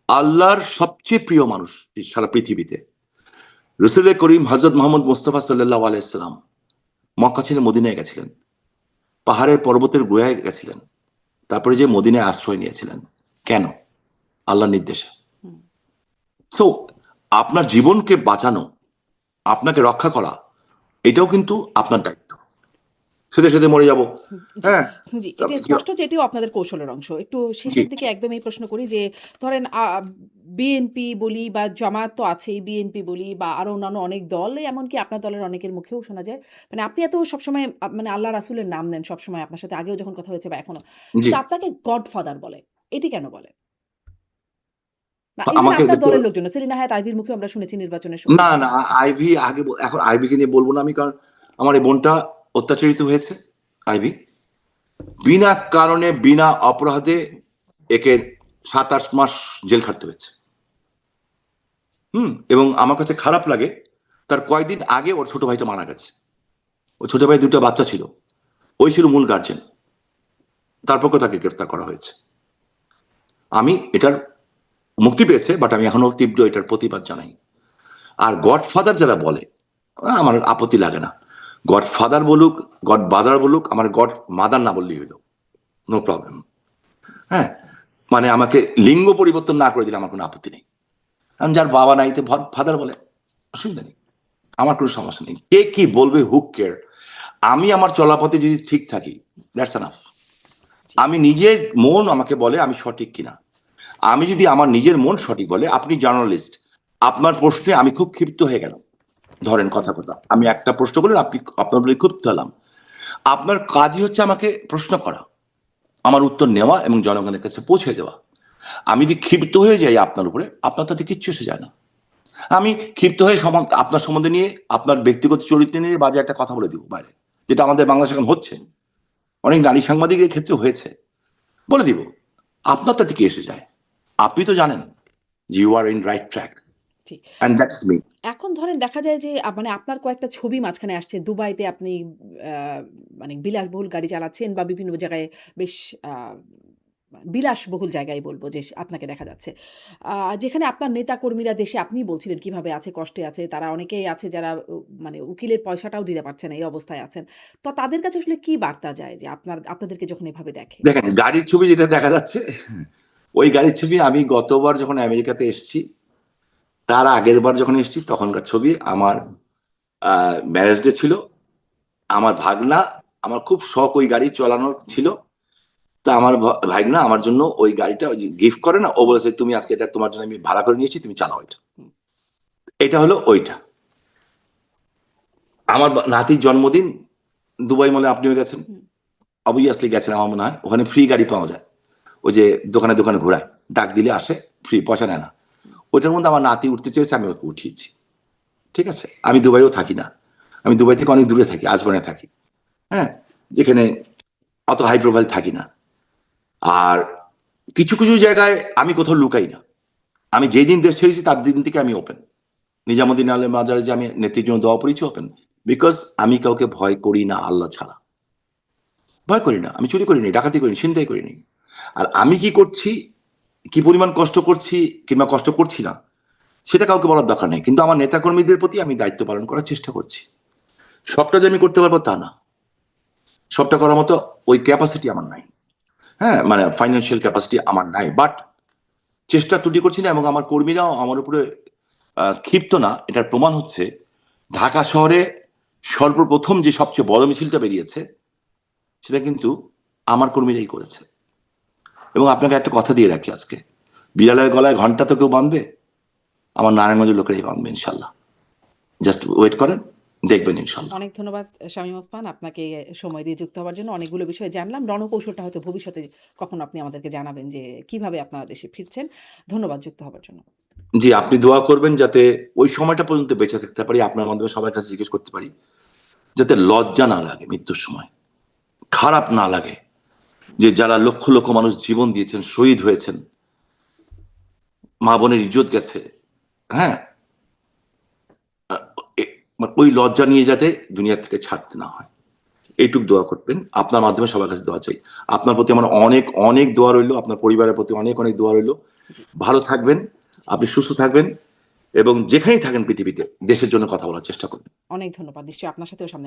আল্লাহর সবচেয়ে প্রিয় মানুষ সারা পৃথিবীতে রসুল করিম হযরত মুহাম্মদ মুস্তাফা সাল্লাল্লাহু আলাইহি সাল্লাম মক্কা ছেড়ে মদিনায় গেছিলেন, পাহাড়ের পর্বতের গুহায় গেছিলেন, তারপরে যে মদিনায় আশ্রয় নিয়েছিলেন। কেন? আল্লাহর নির্দেশে। হুম, সো আপনার জীবনকে বাঁচানো, আপনাকে রক্ষা করা, এটাও কিন্তু আপনার দায়িত্ব। সেদে সেদে মরে যাব। জি, হ্যাঁ, জি। এটা স্পষ্ট যে এটিও আপনাদের কৌশলের অংশ। একটু জি শেষের দিকে একদম এই প্রশ্ন করি যে ধরেন বিএনপি বলি বা জামায়াত তো আছেই, বিএনপি বলি বা আরো অন্যান্য অনেক দল, এমনকি আপনার দলের অনেকের মুখেও শোনা যায়। মানে আপনি এত সবসময় মানে আল্লাহ রাসূলের নাম নেন সবসময়, আপনার সাথে আগেও যখন কথা হয়েছে বা এখনো। জি কিন্তু আপনাকে গডফাদার বলে। এটি কেন বলে? বা ইভেন আমাকে আপনার দেখতে দলের লোকজনও সেলিনা হায়াৎ আইভীর মুখেও আমরা শুনেছি নির্বাচনের সময় না না কিছুদিন আগে। আইভি আগে এখন আইভিকে নিয়ে বলবো না আমি, কারণ আমার এই বোনটা অত্যাচারিত হয়েছে। আইভি বিনা কারণে বিনা অপরাধে একে 7-8 মাস জেল খাটতে হয়েছে। এবং আমার কাছে খারাপ লাগে, তার কয়েকদিন আগে ওর ছোট ভাইটা মারা গেছে। ওর ছোট ভাই 2টা বাচ্চা ছিল, ওই ছিল মূল গার্জেন, তারপরও তাকে গ্রেফতার করা হয়েছে। আমি এটার মুক্তি পেয়েছে, বাট আমি এখনো তীব্র এটার প্রতিবাদ জানাই। আর গডফাদার যারা বলে, আমার আপত্তি লাগে না। গডফাদার বলুক, গড বাদার বলুক, আমার গড মাদার না বললেই হলো, নো প্রবলেম। হ্যাঁ, মানে আমাকে লিঙ্গ পরিবর্তন না করে দিলে আমার কোনো আপত্তি নেই। আমি যার বাবা নাই তো ফাদার বলে, অসুবিধা নেই, আমার কোনো সমস্যা নেই। কে কি বলবে, হু কেয়ার। আমি আমার চলাপথে যদি ঠিক থাকি, দ্যাটস এনাফ। আমি নিজের মন আমাকে বলে আমি সঠিক কিনা। আমি যদি আমার নিজের মন সঠিক বলে, আপনি জার্নালিস্ট, আপনার প্রশ্নে আমি খুব ক্ষিপ্ত হয়ে গেলাম, ধরেন কথা আমি একটা প্রশ্ন করলেন, আপনি আপনার বলে ক্ষিপ্ত হলাম। আপনার কাজই হচ্ছে আমাকে প্রশ্ন করা, আমার উত্তর নেওয়া এবং জনগণের কাছে পৌঁছে দেওয়া। আমি যদি ক্ষিপ্ত হয়ে যাই আপনার উপরে, আপনার তাতে কিচ্ছু এসে যায় না। আমি ক্ষিপ্ত হয়ে আপনার সম্বন্ধে নিয়ে, আপনার ব্যক্তিগত চরিত্র নিয়ে বাজে একটা কথা বলে দিব বাইরে, যেটা আমাদের বাংলাদেশ এখন হচ্ছে, অনেক নারী সাংবাদিকের ক্ষেত্রে হয়েছে, বলে দিব। আপনার তাতে কি এসে যায়? আপনি তো জানেন যে you are in right track, জি। And that's me. এখন ধরেন দেখা যায় যে মানে আপনার কয়েকটা ছবি মাঝখানে আসছে। দুবাইতে আপনি আ মানে বিলাসবহুল গাড়ি চালাচ্ছেন বা বিভিন্ন জায়গায় বেশ আ বিলাসবহুল জায়গায় বলব যে আপনাকে দেখা যাচ্ছে। আ যেখানে আপনার নেতাকর্মীরা দেশে আপনিই বলছিলেন কিভাবে আছে, কষ্টে আছে। তারা অনেকেই আছে যারা মানে উকিলের পয়সাটাও দিতে পারছে না, এই অবস্থায় আছেন। তো তাদের কাছে আসলে কি বার্তা যায় যে আপনাদেরকে যখন এভাবে দেখে? দেখেন গাড়ির ছবি যেটা দেখা যাচ্ছে, ওই গাড়ির ছবি আমি গতবার যখন আমেরিকাতে এসেছি, তার আগের বার যখন এসেছি তখনকার ছবি। আমার ম্যারেজ ডে ছিল, আমার ভাগনা, আমার খুব শখ ওই গাড়ি চালানোর ছিল। তা আমার ভাগনা আমার জন্য ওই গাড়িটা গিফট করে না, ও বলেছে তুমি আজকে এটা তোমার জন্য আমি ভাড়া করে নিয়েছি, তুমি চালাও এটা। হুম, এটা হলো ওইটা। আমার নাতির জন্মদিন দুবাই মলে, আপনিও গেছেন, হুম। অবভিয়াসলি গেছেন আমার মনে হয়। ওখানে ফ্রি গাড়ি পাওয়া যায়, ওই যে দোকানে দোকানে ঘোরায়, ডাক দিলে আসে, ফ্রি, পয়সা নেয় না। ওইটার মধ্যে আমার নাতি উঠতে চেয়েছে, আমি ওকে উঠিয়েছি। ঠিক আছে, আমি দুবাইও থাকি না, আমি দুবাই থেকে অনেক দূরে থাকি, আজবনে থাকি। হ্যাঁ, যেখানে অত হাই প্রোফাইল থাকি না। আর কিছু কিছু জায়গায় আমি কোথাও লুকাই না। আমি যেই দিন দেশ ছেড়েছি তার দিন থেকে আমি ওপেন। নিজামুদ্দিন আলম মাজারে যে আমি নেত্রীর জন্য দোয়া পড়েছি, ওপেন। বিকজ আমি কাউকে ভয় করি না আল্লাহ ছাড়া। ভয় করি না, আমি চুরি করিনি, ডাকাতি করিনি, ছিনতাই করিনি। আর আমি কি করছি, কি পরিমাণ কষ্ট করছি কিংবা কষ্ট করছি না, সেটা কাউকে বলার দরকার নেই। কিন্তু আমার নেতাকর্মীদের প্রতি আমি দায়িত্ব পালন করার চেষ্টা করছি। সবটা যে আমি করতে পারবো তা না, সবটা করার মতো ওই ক্যাপাসিটি আমার নাই। হ্যাঁ, মানে ফাইন্যান্সিয়াল ক্যাপাসিটি আমার নাই, বাট চেষ্টা ত্রুটি করছি না। এবং আমার কর্মীরাও আমার উপরে ক্ষিপ্ত না। এটার প্রমাণ হচ্ছে ঢাকা শহরে সর্বপ্রথম যে সবচেয়ে বড় মিছিলটা বেরিয়েছে, সেটা কিন্তু আমার কর্মীরাই করেছে। এবং আপনাকে একটা কথা দিয়ে রাখি আজকে, বিড়ালের গলায় ঘন্টা তো কেউ বাঁধবে, আমার নারায়ণগঞ্জের লোকেরাই বাঁধবে ইনশাল্লাহ। জাস্ট ওয়েট করেন, দেখবেন ইনশাল্লাহ। অনেক ধন্যবাদ শামীম ওসমান, আপনাকে সময় দিয়ে যুক্ত হওয়ার জন্য। অনেকগুলো বিষয় জানলাম। রণকৌশলটা হয়তো ভবিষ্যতে কখনো আপনি আমাদেরকে জানাবেন যে কিভাবে আপনারা দেশে ফিরছেন। ধন্যবাদ যুক্ত হবার জন্য। জি, আপনি দোয়া করবেন যাতে ওই সময়টা পর্যন্ত বেঁচে থাকতে পারি, আপনার মাধ্যমে সবার কাছে জিজ্ঞেস করতে পারি, যাতে লজ্জা না লাগে মৃত্যুর সময়, খারাপ না লাগে যে যারা লক্ষ লক্ষ মানুষ জীবন দিয়েছেন, শহীদ হয়েছেন, মা বোনের ইজ্জত গেছে। হ্যাঁ, ওই লজ্জা নিয়ে যাতে দুনিয়া থেকে ছাড়তে না হয়, এইটুক দোয়া করবেন। আপনার মাধ্যমে সবার কাছে দোয়া চাই। আপনার প্রতি আমার অনেক অনেক দোয়া রইল, আপনার পরিবারের প্রতি অনেক অনেক দোয়া রইল। জি, ভালো থাকবেন, জি। আপনি সুস্থ থাকবেন, এবং যেখানেই থাকেন পৃথিবীতে দেশের জন্য কথা বলার চেষ্টা করবেন। অনেক ধন্যবাদ। নিশ্চয়ই আপনার সাথেও সামনে